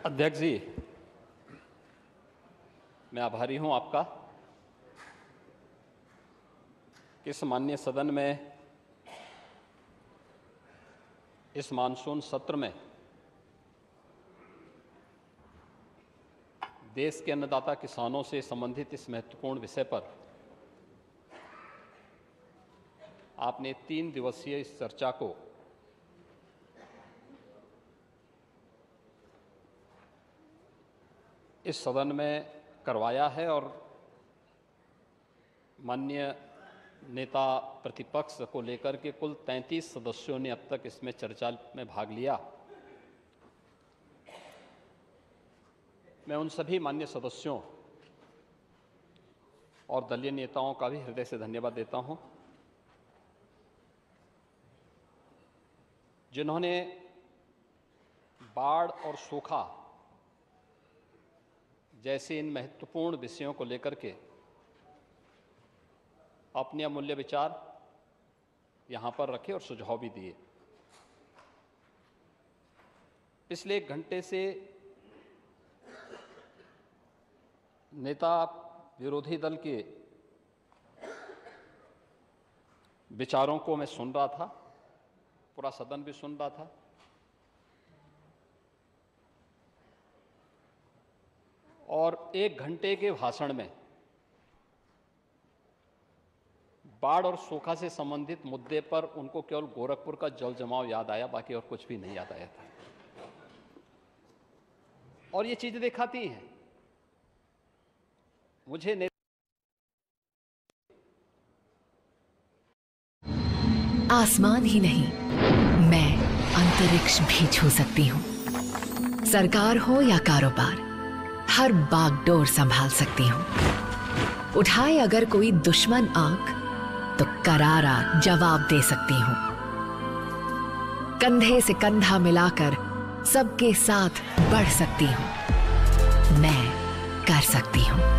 अध्यक्ष जी, मैं आभारी हूं आपका कि इस माननीय सदन में इस मानसून सत्र में देश के अन्नदाता किसानों से संबंधित इस महत्वपूर्ण विषय पर आपने 3 दिवसीय इस चर्चा को इस सदन में करवाया है, और माननीय नेता प्रतिपक्ष को लेकर के कुल 33 सदस्यों ने अब तक इसमें चर्चा में भाग लिया। मैं उन सभी माननीय सदस्यों और दलीय नेताओं का भी हृदय से धन्यवाद देता हूं, जिन्होंने बाढ़ और सूखा जैसे इन महत्वपूर्ण विषयों को लेकर के अपने अमूल्य विचार यहाँ पर रखे और सुझाव भी दिए। पिछले 1 घंटे से नेता विरोधी दल के विचारों को मैं सुन रहा था, पूरा सदन भी सुन रहा था, और 1 घंटे के भाषण में बाढ़ और सूखा से संबंधित मुद्दे पर उनको केवल गोरखपुर का जल जमाव याद आया, बाकी और कुछ भी नहीं याद आया था। और ये चीजें दिखाती हैं मुझे आसमान ही नहीं, मैं अंतरिक्ष भी छू सकती हूँ। सरकार हो या कारोबार, हर बागडोर संभाल सकती हूँ। उठाए अगर कोई दुश्मन आंख, तो करारा जवाब दे सकती हूँ। कंधे से कंधा मिलाकर सबके साथ बढ़ सकती हूँ। मैं कर सकती हूँ।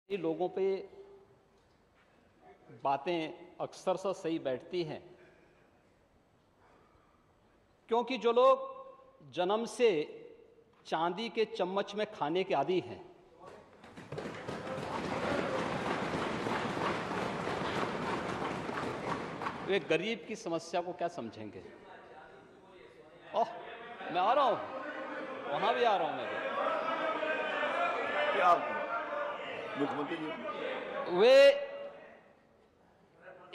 ये लोगों पे बातें अक्सर सा सही बैठती हैं, क्योंकि जो लोग जन्म से चांदी के चम्मच में खाने के आदी हैं, वे गरीब की समस्या को क्या समझेंगे? ओह, मैं आ रहा हूं, वहां भी आ रहा हूं मैं भी। क्या मुख्यमंत्री जी वे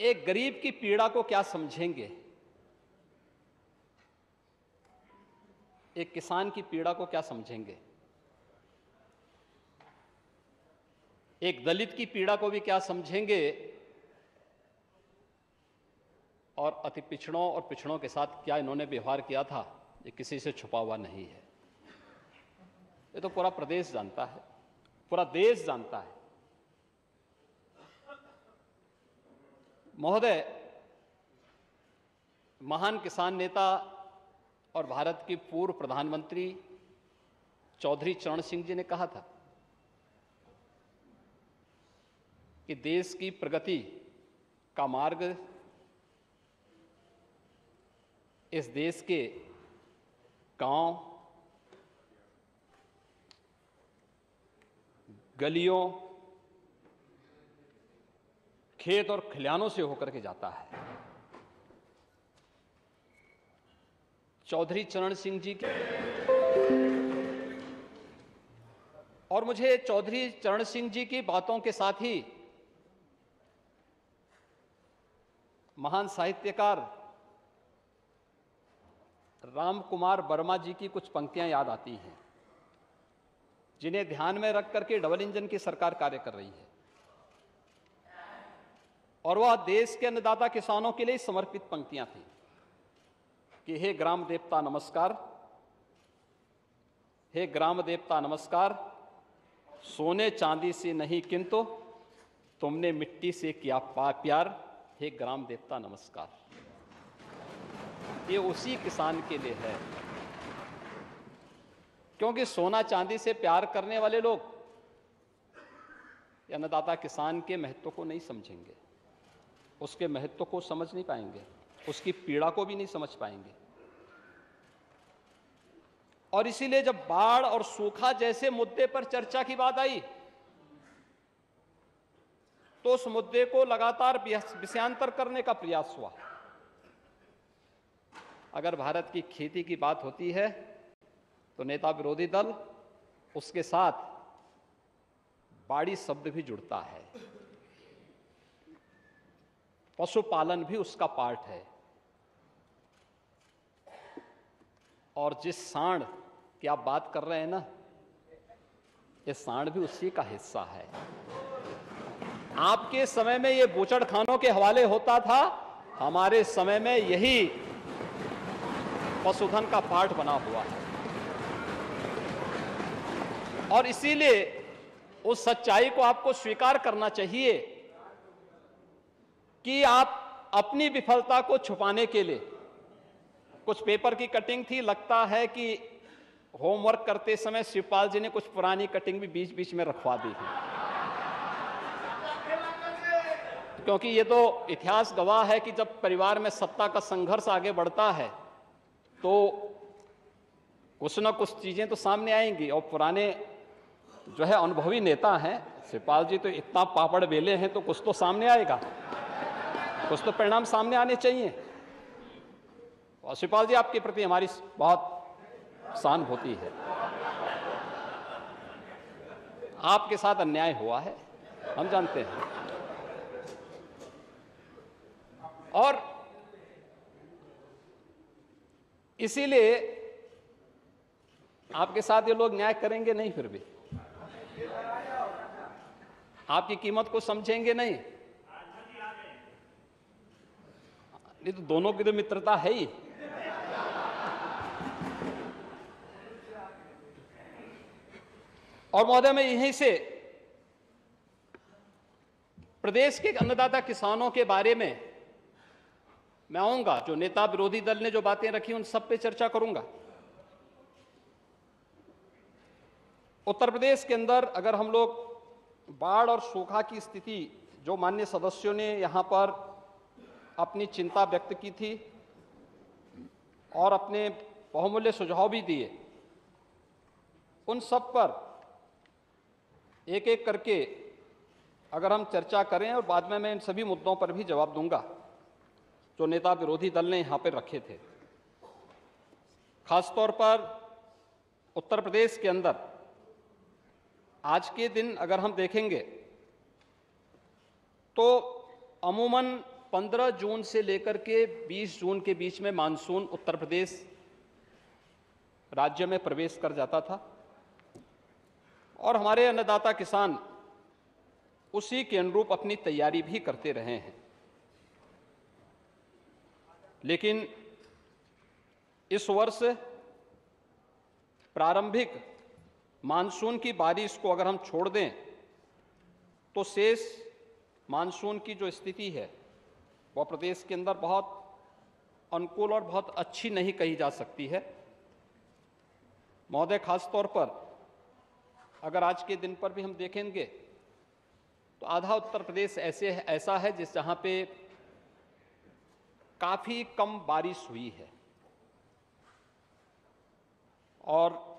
एक गरीब की पीड़ा को क्या समझेंगे? एक किसान की पीड़ा को क्या समझेंगे? एक दलित की पीड़ा को भी क्या समझेंगे? और अति पिछड़ों और पिछड़ों के साथ क्या इन्होंने व्यवहार किया था, ये किसी से छुपा हुआ नहीं है। ये तो पूरा प्रदेश जानता है, पूरा देश जानता है। महोदय, महान किसान नेता और भारत के पूर्व प्रधानमंत्री चौधरी चरण सिंह जी ने कहा था कि देश की प्रगति का मार्ग इस देश के गांव, गलियों, खेत और खलिहानों से होकर के जाता है। चौधरी चरण सिंह जी के और मुझे चौधरी चरण सिंह जी की बातों के साथ ही महान साहित्यकार राम कुमार वर्मा जी की कुछ पंक्तियां याद आती हैं, जिन्हें ध्यान में रख करके डबल इंजन की सरकार कार्य कर रही है। और वह देश के अन्नदाता किसानों के लिए समर्पित पंक्तियां थी कि हे ग्राम देवता नमस्कार, हे ग्राम देवता नमस्कार, सोने चांदी से नहीं किंतु तुमने मिट्टी से किया प्यार, हे ग्राम देवता नमस्कार। ये उसी किसान के लिए है, क्योंकि सोना चांदी से प्यार करने वाले लोग अन्नदाता किसान के महत्व को नहीं समझेंगे, उसके महत्व को समझ नहीं पाएंगे, उसकी पीड़ा को भी नहीं समझ पाएंगे। और इसीलिए जब बाढ़ और सूखा जैसे मुद्दे पर चर्चा की बात आई तो उस मुद्दे को लगातार विषयांतर करने का प्रयास हुआ। अगर भारत की खेती की बात होती है तो नेता विरोधी दल उसके साथ बाड़ी शब्द भी जुड़ता है, पशुपालन भी उसका पार्ट है। और जिस सांड की आप बात कर रहे हैं ना, ये सांड भी उसी का हिस्सा है। आपके समय में ये बूचड़खानों के हवाले होता था, हमारे समय में यही पशुधन का पार्ट बना हुआ है। और इसीलिए उस सच्चाई को आपको स्वीकार करना चाहिए कि आप अपनी विफलता को छुपाने के लिए, कुछ पेपर की कटिंग थी, लगता है कि होमवर्क करते समय शिवपाल जी ने कुछ पुरानी कटिंग भी बीच बीच में रखवा दी थी, क्योंकि ये तो इतिहास गवाह है कि जब परिवार में सत्ता का संघर्ष आगे बढ़ता है तो कुछ ना कुछ चीजें तो सामने आएंगी। और पुराने जो है अनुभवी नेता हैं, शिवपाल जी तो इतना पापड़ बेले हैं, तो कुछ तो सामने आएगा, कुछ तो परिणाम सामने आने चाहिए। और शिवपाल जी, आपके प्रति हमारी बहुत सहानुभूति है। आपके साथ अन्याय हुआ है, हम जानते हैं। और इसीलिए आपके साथ ये लोग न्याय करेंगे नहीं, फिर भी आपकी कीमत को समझेंगे नहीं। नहीं तो दोनों की तो मित्रता है ही। और महोदय, मैं यहीं से प्रदेश के अन्नदाता किसानों के बारे में मैं आऊंगा। जो नेता विरोधी दल ने जो बातें रखी उन सब पे चर्चा करूंगा। उत्तर प्रदेश के अंदर अगर हम लोग बाढ़ और सूखा की स्थिति, जो माननीय सदस्यों ने यहां पर अपनी चिंता व्यक्त की थी, और अपने बहुमूल्य सुझाव भी दिए, उन सब पर एक एक करके अगर हम चर्चा करें, और बाद में मैं इन सभी मुद्दों पर भी जवाब दूंगा जो नेता विरोधी दल ने यहाँ पर रखे थे। खासतौर पर उत्तर प्रदेश के अंदर आज के दिन अगर हम देखेंगे तो अमूमन 15 जून से लेकर के 20 जून के बीच में मानसून उत्तर प्रदेश राज्य में प्रवेश कर जाता था और हमारे अन्नदाता किसान उसी के अनुरूप अपनी तैयारी भी करते रहे हैं। लेकिन इस वर्ष प्रारंभिक मानसून की बारिश को अगर हम छोड़ दें तो शेष मानसून की जो स्थिति है वह प्रदेश के अंदर बहुत अनुकूल और बहुत अच्छी नहीं कही जा सकती है। महोदय, खास तौर पर अगर आज के दिन पर भी हम देखेंगे तो आधा उत्तर प्रदेश ऐसा है जहां पे काफी कम बारिश हुई है और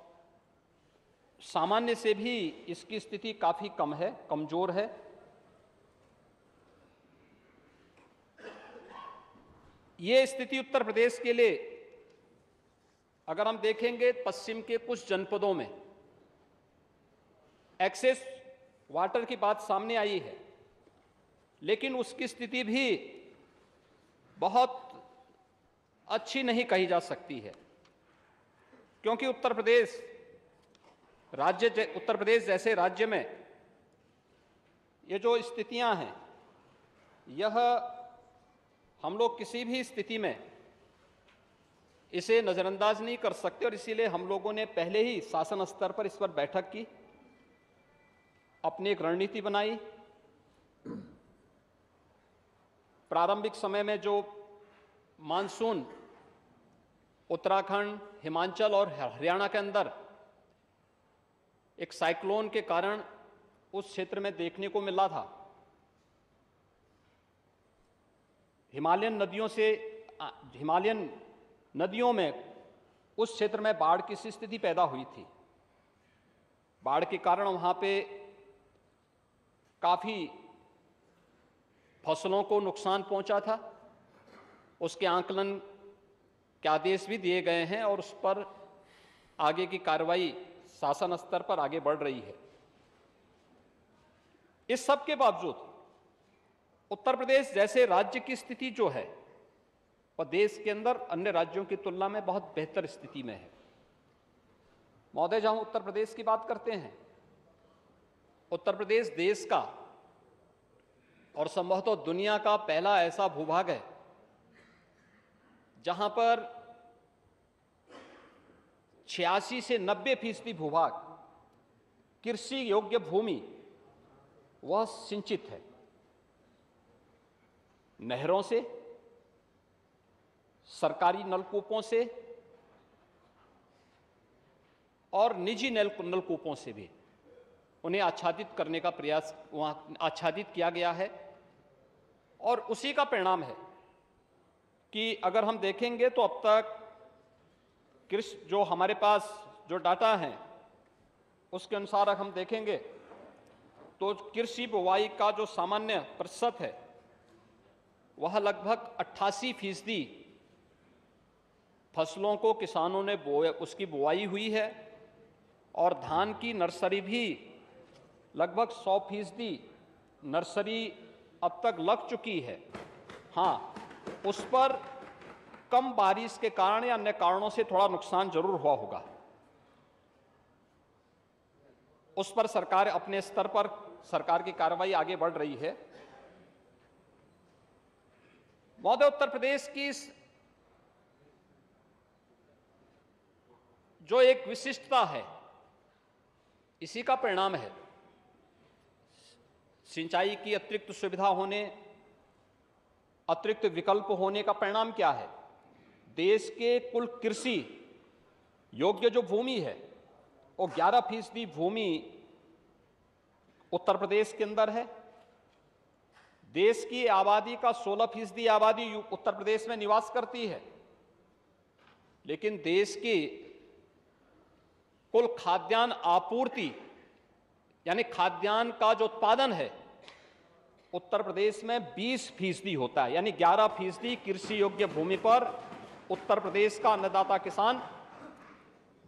सामान्य से भी इसकी स्थिति काफी कम है, कमजोर है। ये स्थिति उत्तर प्रदेश के लिए अगर हम देखेंगे पश्चिम के कुछ जनपदों में एक्सेस वाटर की बात सामने आई है, लेकिन उसकी स्थिति भी बहुत अच्छी नहीं कही जा सकती है, क्योंकि उत्तर प्रदेश जैसे राज्य में ये जो स्थितियां हैं यह हम लोग किसी भी स्थिति में इसे नजरअंदाज नहीं कर सकते और इसीलिए हम लोगों ने पहले ही शासन स्तर पर इस पर बैठक की, अपनी एक रणनीति बनाई। प्रारंभिक समय में जो मानसून उत्तराखंड, हिमाचल और हरियाणा के अंदर एक साइक्लोन के कारण उस क्षेत्र में देखने को मिला था, हिमालयन नदियों में उस क्षेत्र में बाढ़ की स्थिति पैदा हुई थी। बाढ़ के कारण वहां पे काफी फसलों को नुकसान पहुंचा था। उसके आकलन के आदेश भी दिए गए हैं और उस पर आगे की कार्रवाई शासन स्तर पर आगे बढ़ रही है। इस सब के बावजूद उत्तर प्रदेश जैसे राज्य की स्थिति जो है वह देश के अंदर अन्य राज्यों की तुलना में बहुत बेहतर स्थिति में है। महोदय, जब हम उत्तर प्रदेश की बात करते हैं, उत्तर प्रदेश देश का और संभवतः दुनिया का पहला ऐसा भूभाग है जहां पर 86 से 90% भूभाग कृषि योग्य भूमि वह सिंचित है। नहरों से, सरकारी नलकूपों से और निजी नलकूपों से भी उन्हें आच्छादित करने का प्रयास वहां आच्छादित किया गया है और उसी का परिणाम है कि अगर हम देखेंगे तो अब तक कृषि जो हमारे पास जो डाटा है उसके अनुसार अगर हम देखेंगे तो कृषि बुवाई का जो सामान्य प्रतिशत है वह लगभग 88% फसलों को किसानों ने उसकी बुवाई हुई है और धान की नर्सरी भी लगभग 100% नर्सरी अब तक लग चुकी है। हाँ, उस पर कम बारिश के कारण या अन्य कारणों से थोड़ा नुकसान जरूर हुआ होगा। उस पर सरकार अपने स्तर पर सरकार की कार्रवाई आगे बढ़ रही है। महोदय, उत्तर प्रदेश की जो एक विशिष्टता है इसी का परिणाम है। सिंचाई की अतिरिक्त सुविधा होने, अतिरिक्त विकल्प होने का परिणाम क्या है? देश के कुल कृषि योग्य जो भूमि है वो 11% भूमि उत्तर प्रदेश के अंदर है। देश की आबादी का 16% आबादी उत्तर प्रदेश में निवास करती है। लेकिन देश की कुल खाद्यान्न आपूर्ति यानी खाद्यान्न का जो उत्पादन है उत्तर प्रदेश में 20% होता है, यानी 11% कृषि योग्य भूमि पर उत्तर प्रदेश का अन्नदाता किसान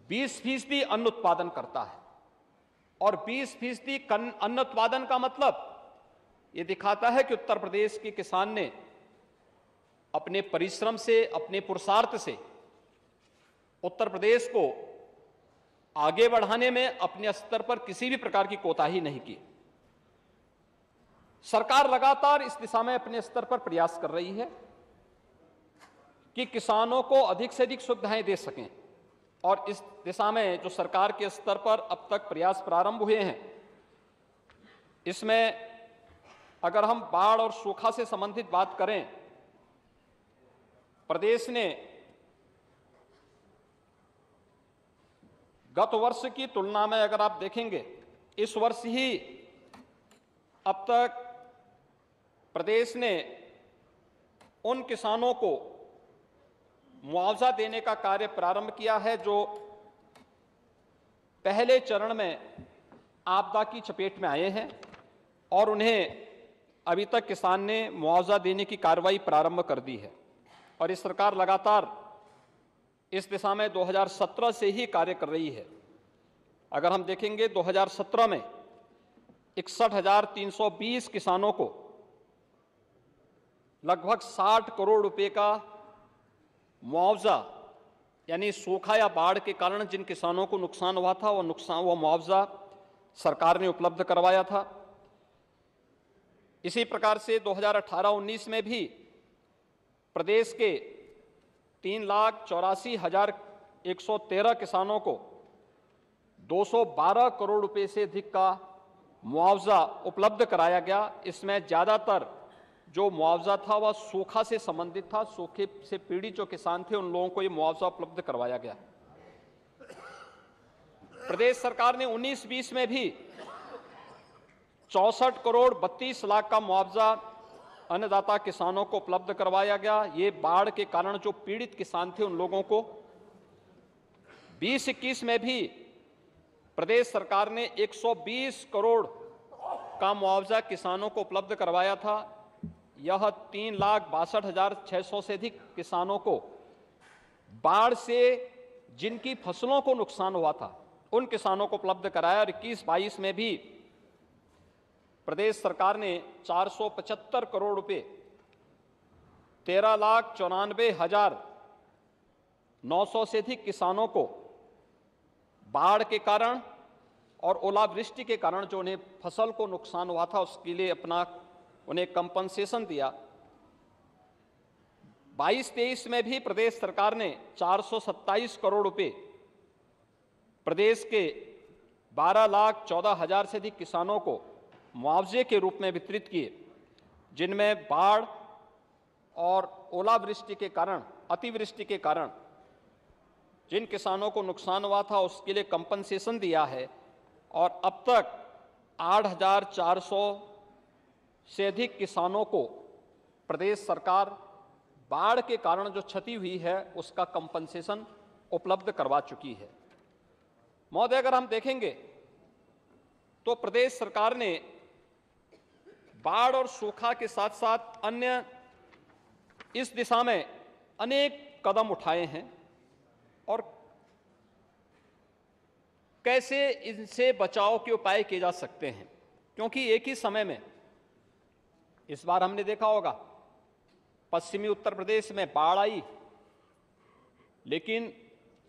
20% अन्न उत्पादन करता है। और 20% अन्न उत्पादन का मतलब यह दिखाता है कि उत्तर प्रदेश के किसान ने अपने परिश्रम से, अपने पुरुषार्थ से उत्तर प्रदेश को आगे बढ़ाने में अपने स्तर पर किसी भी प्रकार की कोताही नहीं की। सरकार लगातार इस दिशा में अपने स्तर पर प्रयास कर रही है कि किसानों को अधिक से अधिक सुविधाएं दे सकें, और इस दिशा में जो सरकार के स्तर पर अब तक प्रयास प्रारंभ हुए हैं, इसमें अगर हम बाढ़ और सूखा से संबंधित बात करें, प्रदेश ने गत वर्ष की तुलना में अगर आप देखेंगे, इस वर्ष ही अब तक प्रदेश ने उन किसानों को मुआवजा देने का कार्य प्रारंभ किया है जो पहले चरण में आपदा की चपेट में आए हैं, और उन्हें अभी तक किसान ने मुआवजा देने की कार्रवाई प्रारंभ कर दी है। और इस सरकार लगातार इस दिशा में 2017 से ही कार्य कर रही है। अगर हम देखेंगे 2017 में 61,320 किसानों को लगभग 60 करोड़ रुपए का मुआवजा, यानी सूखा या बाढ़ के कारण जिन किसानों को नुकसान हुआ था वो मुआवजा सरकार ने उपलब्ध करवाया था। इसी प्रकार से 2018-19 में भी प्रदेश के 3,84,113 किसानों को 212 करोड़ रुपए से अधिक का मुआवजा उपलब्ध कराया गया। इसमें ज़्यादातर जो मुआवजा था वह सूखा से संबंधित था। सूखे से पीड़ित जो किसान थे उन लोगों को ये मुआवजा उपलब्ध करवाया गया। प्रदेश सरकार ने 19-20 में भी 64 करोड़ 32 लाख का मुआवजा अन्नदाता किसानों को उपलब्ध करवाया गया। ये बाढ़ के कारण जो पीड़ित किसान थे उन लोगों को। 20-21 में भी प्रदेश सरकार ने 120 करोड़ का मुआवजा किसानों को उपलब्ध करवाया था। यह 3,62,600 से अधिक किसानों को बाढ़ से जिनकी फसलों को नुकसान हुआ था उन किसानों को उपलब्ध कराया। और 21-22 में भी प्रदेश सरकार ने 475 करोड़ रुपए 13,94,900 से अधिक किसानों को बाढ़ के कारण और ओलावृष्टि के कारण जो उन्हें फसल को नुकसान हुआ था उसके लिए उन्हें कंपनसेशन दिया। 22-23 में भी प्रदेश सरकार ने 427 करोड़ रुपए प्रदेश के 12,14,000 से अधिक किसानों को मुआवजे के रूप में वितरित किए, जिनमें बाढ़ और ओलावृष्टि के कारण, अतिवृष्टि के कारण जिन किसानों को नुकसान हुआ था उसके लिए कंपनसेशन दिया है। और अब तक 8,400 से अधिक किसानों को प्रदेश सरकार बाढ़ के कारण जो क्षति हुई है उसका कंपनसेशन उपलब्ध करवा चुकी है। महोदय, अगर हम देखेंगे तो प्रदेश सरकार ने बाढ़ और सूखा के साथ साथ अन्य इस दिशा में अनेक कदम उठाए हैं, और कैसे इनसे बचाव के उपाय किए जा सकते हैं। क्योंकि एक ही समय में इस बार हमने देखा होगा पश्चिमी उत्तर प्रदेश में बाढ़ आई, लेकिन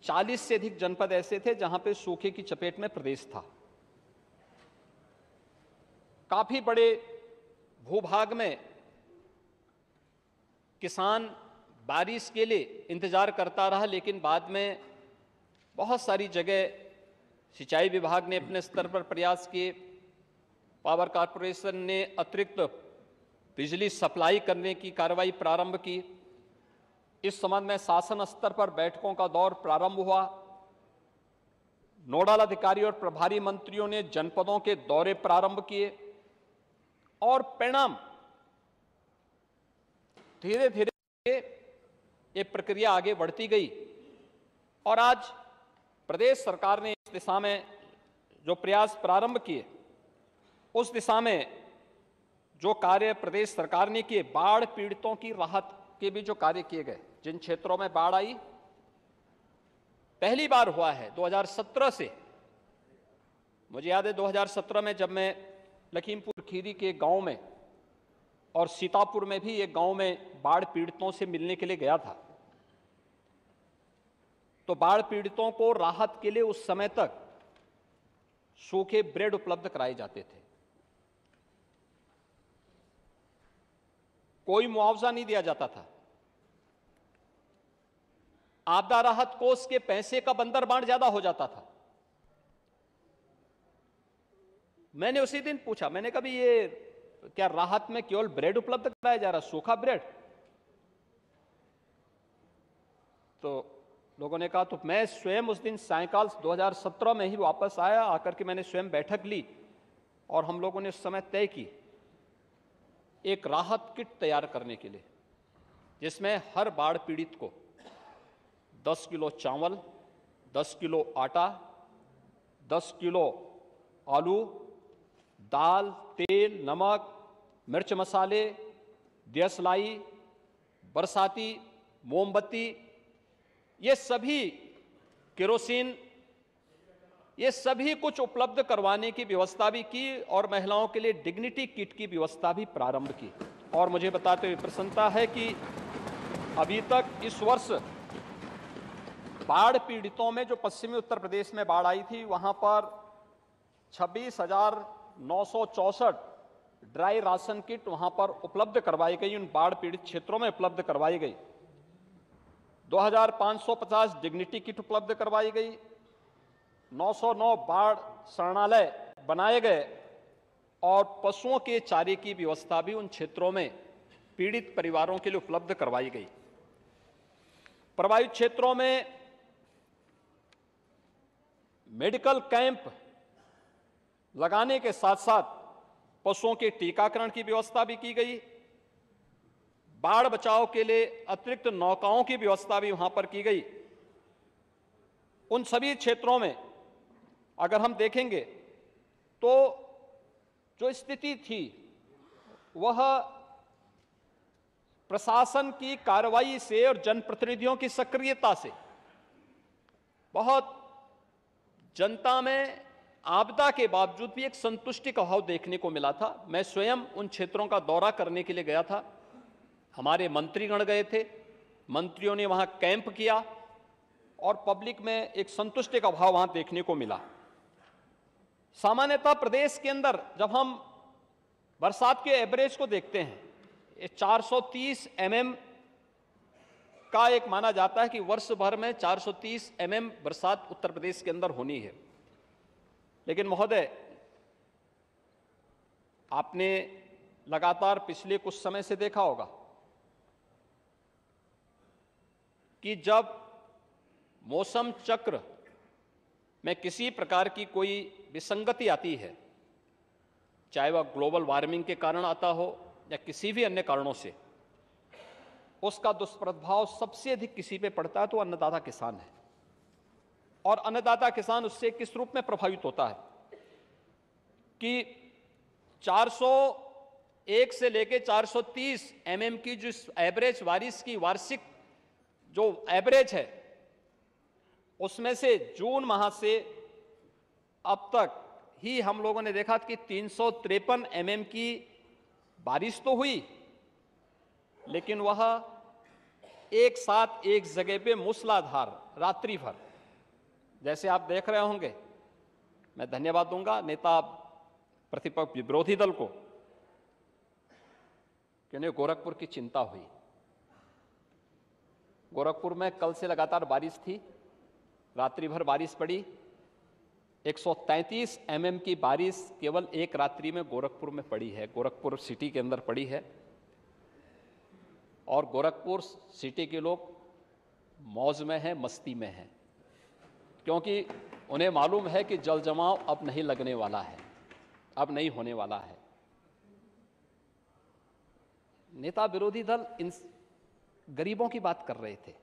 40 से अधिक जनपद ऐसे थे जहां पे सूखे की चपेट में प्रदेश था। काफी बड़े भूभाग में किसान बारिश के लिए इंतजार करता रहा, लेकिन बाद में बहुत सारी जगह सिंचाई विभाग ने अपने स्तर पर प्रयास किए, पावर कॉरपोरेशन ने अतिरिक्त बिजली सप्लाई करने की कार्रवाई प्रारंभ की। इस संबंध में शासन स्तर पर बैठकों का दौर प्रारंभ हुआ। नोडल अधिकारी और प्रभारी मंत्रियों ने जनपदों के दौरे प्रारंभ किए, और परिणाम धीरे धीरे ये प्रक्रिया आगे बढ़ती गई। और आज प्रदेश सरकार ने इस दिशा में जो प्रयास प्रारंभ किए, उस दिशा में जो कार्य प्रदेश सरकार ने किए, बाढ़ पीड़ितों की राहत के भी जो कार्य किए गए, जिन क्षेत्रों में बाढ़ आई, पहली बार हुआ है 2017 से। मुझे याद है 2017 में जब मैं लखीमपुर खीरी के गांव में और सीतापुर में भी एक गांव में बाढ़ पीड़ितों से मिलने के लिए गया था, तो बाढ़ पीड़ितों को राहत के लिए उस समय तक सूखे ब्रेड उपलब्ध कराए जाते थे। कोई मुआवजा नहीं दिया जाता था। आपदा राहत कोष के पैसे का बंदरबांट ज्यादा हो जाता था। मैंने उसी दिन पूछा, मैंने कहा भी ये क्या राहत में केवल ब्रेड उपलब्ध कराया जा रहा, सूखा ब्रेड? तो लोगों ने कहा, तो मैं स्वयं उस दिन सायकाल 2017 में ही वापस आया, आकर के मैंने स्वयं बैठक ली और हम लोगों ने उस समय तय की एक राहत किट तैयार करने के लिए, जिसमें हर बाढ़ पीड़ित को 10 किलो चावल, 10 किलो आटा, 10 किलो आलू, दाल, तेल, नमक, मिर्च मसाले, दियसलाई, बरसाती, मोमबत्ती, ये सभी केरोसिन, ये सभी कुछ उपलब्ध करवाने की व्यवस्था भी की और महिलाओं के लिए डिग्निटी किट की व्यवस्था भी प्रारंभ की। और मुझे बताते हुए प्रसन्नता है कि अभी तक इस वर्ष बाढ़ पीड़ितों में जो पश्चिमी उत्तर प्रदेश में बाढ़ आई थी, वहां पर 26,964 ड्राई राशन किट वहां पर उपलब्ध करवाई गई, उन बाढ़ पीड़ित क्षेत्रों में उपलब्ध करवाई गई। 2,550 डिग्निटी किट उपलब्ध करवाई गई। 909 बाढ़ शरणालय बनाए गए और पशुओं के चारे की व्यवस्था भी उन क्षेत्रों में पीड़ित परिवारों के लिए उपलब्ध करवाई गई। प्रभावित क्षेत्रों में मेडिकल कैंप लगाने के साथ साथ पशुओं के टीकाकरण की व्यवस्था भी की गई। बाढ़ बचाव के लिए अतिरिक्त नौकाओं की व्यवस्था भी वहां पर की गई। उन सभी क्षेत्रों में अगर हम देखेंगे तो जो स्थिति थी वह प्रशासन की कार्रवाई से और जनप्रतिनिधियों की सक्रियता से बहुत जनता में आपदा के बावजूद भी एक संतुष्टि का भाव देखने को मिला था। मैं स्वयं उन क्षेत्रों का दौरा करने के लिए गया था, हमारे मंत्रीगण गए थे, मंत्रियों ने वहां कैंप किया और पब्लिक में एक संतुष्टि का भाव वहां देखने को मिला। सामान्यतः प्रदेश के अंदर जब हम बरसात के एवरेज को देखते हैं, 430 mm का एक माना जाता है कि वर्ष भर में 430 mm बरसात उत्तर प्रदेश के अंदर होनी है। लेकिन महोदय, आपने लगातार पिछले कुछ समय से देखा होगा कि जब मौसम चक्र में किसी प्रकार की कोई विसंगति आती है, चाहे वह ग्लोबल वार्मिंग के कारण आता हो या किसी भी अन्य कारणों से, उसका दुष्प्रभाव सबसे अधिक किसी पे पड़ता है तो अन्नदाता किसान है। और अन्नदाता किसान उससे किस रूप में प्रभावित होता है कि 401 से लेकर 430 mm की जो एवरेज बारिश की वार्षिक जो एवरेज है, उसमें से जून माह से अब तक ही हम लोगों ने देखा कि 353 mm की बारिश तो हुई, लेकिन वह एक साथ एक जगह पे मूसलाधार रात्रि भर, जैसे आप देख रहे होंगे। मैं धन्यवाद दूंगा नेता प्रतिपक्ष विरोधी दल को कि उन्हें गोरखपुर की चिंता हुई। गोरखपुर में कल से लगातार बारिश थी, रात्रि भर बारिश पड़ी। 133 mm की बारिश केवल एक रात्रि में गोरखपुर में पड़ी है, गोरखपुर सिटी के अंदर पड़ी है। और गोरखपुर सिटी के लोग मौज में हैं, मस्ती में हैं, क्योंकि उन्हें मालूम है कि जल जमाव अब नहीं लगने वाला है, अब नहीं होने वाला है। नेता विरोधी दल इन गरीबों की बात कर रहे थे।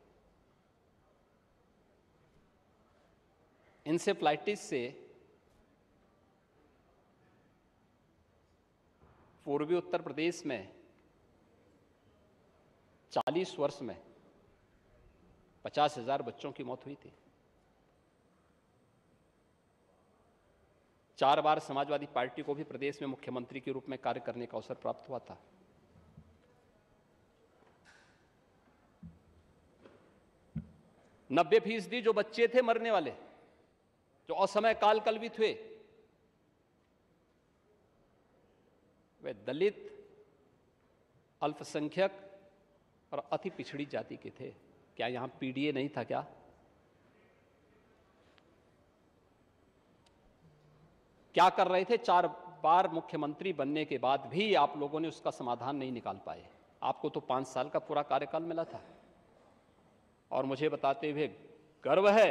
इंसेफ्लाइटिस से पूर्वी उत्तर प्रदेश में 40 वर्ष में 50,000 बच्चों की मौत हुई थी। 4 बार समाजवादी पार्टी को भी प्रदेश में मुख्यमंत्री के रूप में कार्य करने का अवसर प्राप्त हुआ था। नब्बे फीसदी जो बच्चे थे मरने वाले, जो असमय काल कलवित हुए, वे दलित, अल्पसंख्यक और अति पिछड़ी जाति के थे। क्या यहां पीडीए नहीं था क्या? क्या कर रहे थे? 4 बार मुख्यमंत्री बनने के बाद भी आप लोगों ने उसका समाधान नहीं निकाल पाए। आपको तो 5 साल का पूरा कार्यकाल मिला था। और मुझे बताते हुए गर्व है,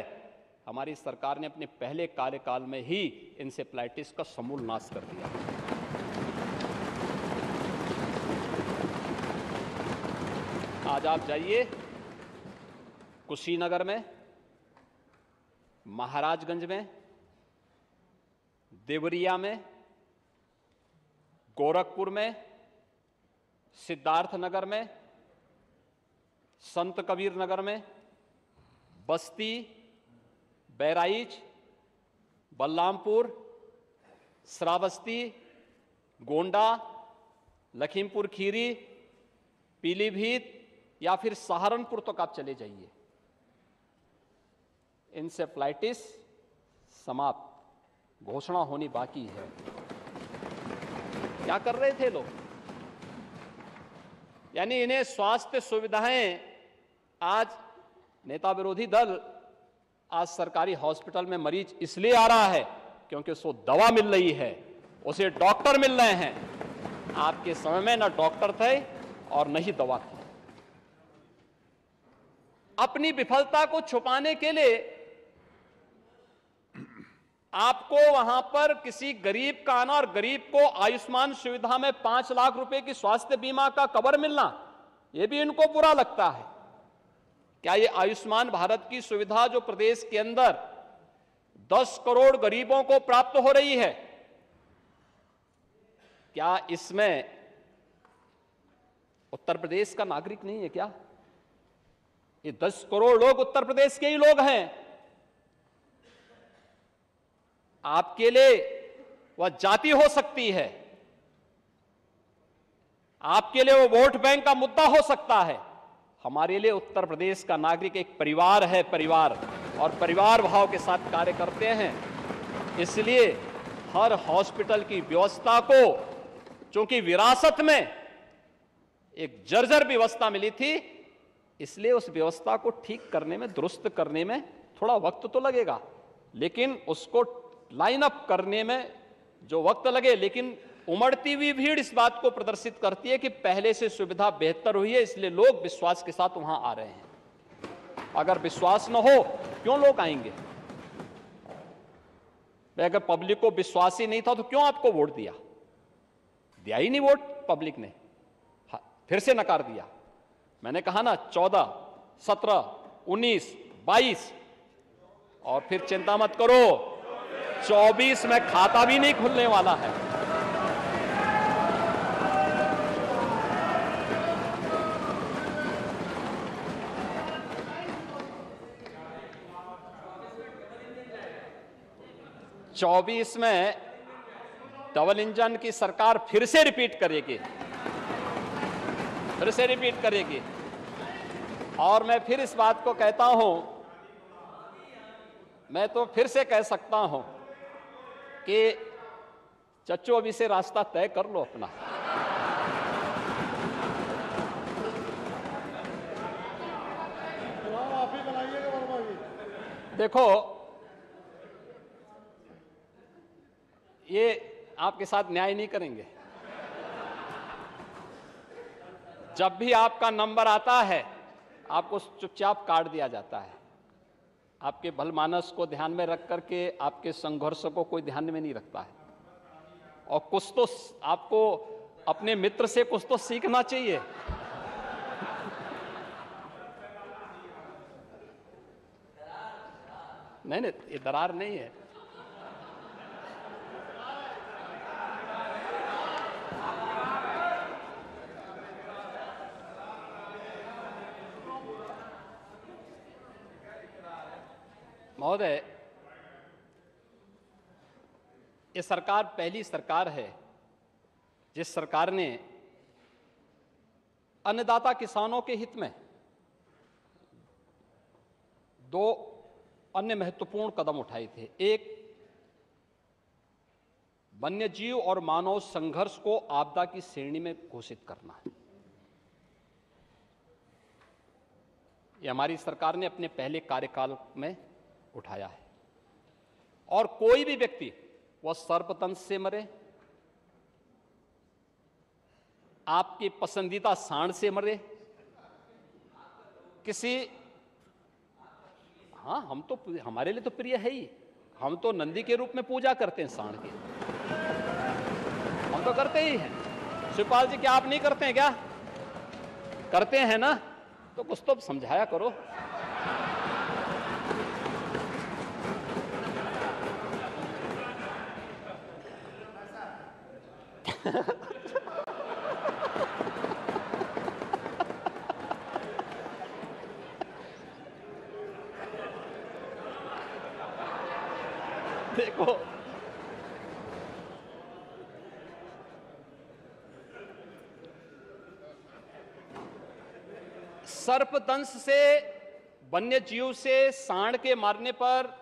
हमारी सरकार ने अपने पहले कार्यकाल में ही इंसेफ्लाइटिस का समूल नाश कर दिया। आज आप जाइए कुशीनगर में, महाराजगंज में, देवरिया में, गोरखपुर में, सिद्धार्थनगर में, संत कबीर नगर में, बस्ती, बहराइच, बलरामपुर, श्रावस्ती, गोंडा, लखीमपुर खीरी, पीलीभीत या फिर सहारनपुर तक आप चले जाइए, इंसेफ्लाइटिस समाप्त, घोषणा होनी बाकी है। क्या कर रहे थे लोग? यानी इन्हें स्वास्थ्य सुविधाएं, आज नेता विरोधी दल आज सरकारी हॉस्पिटल में मरीज इसलिए आ रहा है क्योंकि उसको दवा मिल रही है, उसे डॉक्टर मिल रहे हैं। आपके समय में ना डॉक्टर थे और न ही दवा थी। अपनी विफलता को छुपाने के लिए आपको वहां पर किसी गरीब का आना और गरीब को आयुष्मान सुविधा में 5 लाख रुपए की स्वास्थ्य बीमा का कवर मिलना, यह भी इनको बुरा लगता है। क्या ये आयुष्मान भारत की सुविधा जो प्रदेश के अंदर 10 करोड़ गरीबों को प्राप्त हो रही है, क्या इसमें उत्तर प्रदेश का नागरिक नहीं है क्या? ये 10 करोड़ लोग उत्तर प्रदेश के ही लोग हैं। आपके लिए वह जाति हो सकती है, आपके लिए वो वोट बैंक का मुद्दा हो सकता है। हमारे लिए उत्तर प्रदेश का नागरिक एक परिवार है, परिवार, और परिवार भाव के साथ कार्य करते हैं। इसलिए हर हॉस्पिटल की व्यवस्था को, चूंकि विरासत में एक जर्जर व्यवस्था मिली थी, इसलिए उस व्यवस्था को ठीक करने में, दुरुस्त करने में थोड़ा वक्त तो लगेगा, लेकिन उसको लाइन अप करने में जो वक्त लगे, लेकिन उमड़ती हुई भीड़ इस बात को प्रदर्शित करती है कि पहले से सुविधा बेहतर हुई है, इसलिए लोग विश्वास के साथ वहां आ रहे हैं। अगर विश्वास न हो, क्यों लोग आएंगे? अगर पब्लिक को विश्वास ही नहीं था तो क्यों आपको वोट दिया? दिया ही नहीं वोट पब्लिक ने, फिर से नकार दिया। मैंने कहा ना 14, 17, 19, 22 और फिर चिंता मत करो, 24 में खाता भी नहीं खुलने वाला है। चौबीस में डबल इंजन की सरकार फिर से रिपीट करेगी, फिर से रिपीट करेगी। और मैं फिर इस बात को कहता हूं, मैं तो फिर से कह सकता हूं कि चच्चो अभी से रास्ता तय कर लो अपना। देखो, ये आपके साथ न्याय नहीं करेंगे। जब भी आपका नंबर आता है, आपको चुपचाप काट दिया जाता है। आपके भलमानस को ध्यान में रख करके आपके संघर्ष को कोई ध्यान में नहीं रखता है। और कुछ तो आपको अपने मित्र से कुछ तो सीखना चाहिए। नहीं नहीं, ये दरार नहीं है। महोदय, ये सरकार पहली सरकार है जिस सरकार ने अन्नदाता किसानों के हित में दो अन्य महत्वपूर्ण कदम उठाए थे। एक, वन्यजीव और मानव संघर्ष को आपदा की श्रेणी में घोषित करना है। यह हमारी सरकार ने अपने पहले कार्यकाल में उठाया है। और कोई भी व्यक्ति, वह सर्पदंश से मरे, आपके पसंदीदा सांड से मरे, किसी, हाँ, हम तो, हमारे लिए तो प्रिय है ही, हम तो नंदी के रूप में पूजा करते हैं सांड की, हम तो करते ही हैं। शिवपाल जी, क्या आप नहीं करते हैं? क्या करते हैं ना? तो कुछ तो समझाया करो। देखो, सर्पदंश से, वन्य जीव से, सांड के मारने पर,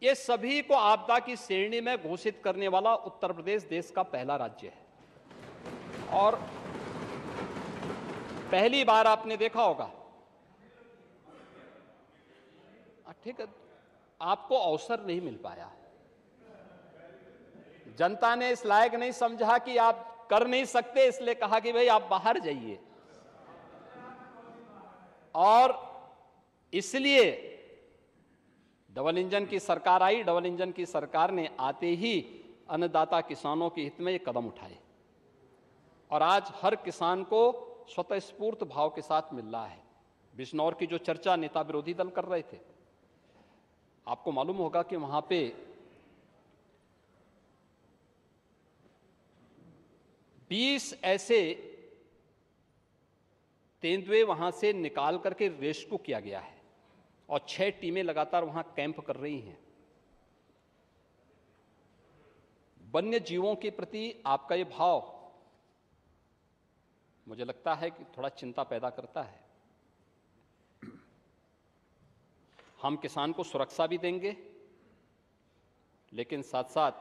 ये सभी को आपदा की श्रेणी में घोषित करने वाला उत्तर प्रदेश देश का पहला राज्य है। और पहली बार आपने देखा होगा, ठीक है, आपको अवसर नहीं मिल पाया, जनता ने इस लायक नहीं समझा कि आप कर नहीं सकते, इसलिए कहा कि भाई आप बाहर जाइए। और इसलिए डबल इंजन की सरकार आई। डबल इंजन की सरकार ने आते ही अन्नदाता किसानों के हित में ये कदम उठाए और आज हर किसान को स्वतःस्फूर्त भाव के साथ मिल रहा है। बिजनौर की जो चर्चा नेता विरोधी दल कर रहे थे, आपको मालूम होगा कि वहां पे 20 ऐसे तेंदुए वहां से निकाल करके रेस्क्यू किया गया है और 6 टीमें लगातार वहां कैंप कर रही हैं। वन्य जीवों के प्रति आपका ये भाव मुझे लगता है कि थोड़ा चिंता पैदा करता है। हम किसान को सुरक्षा भी देंगे, लेकिन साथ साथ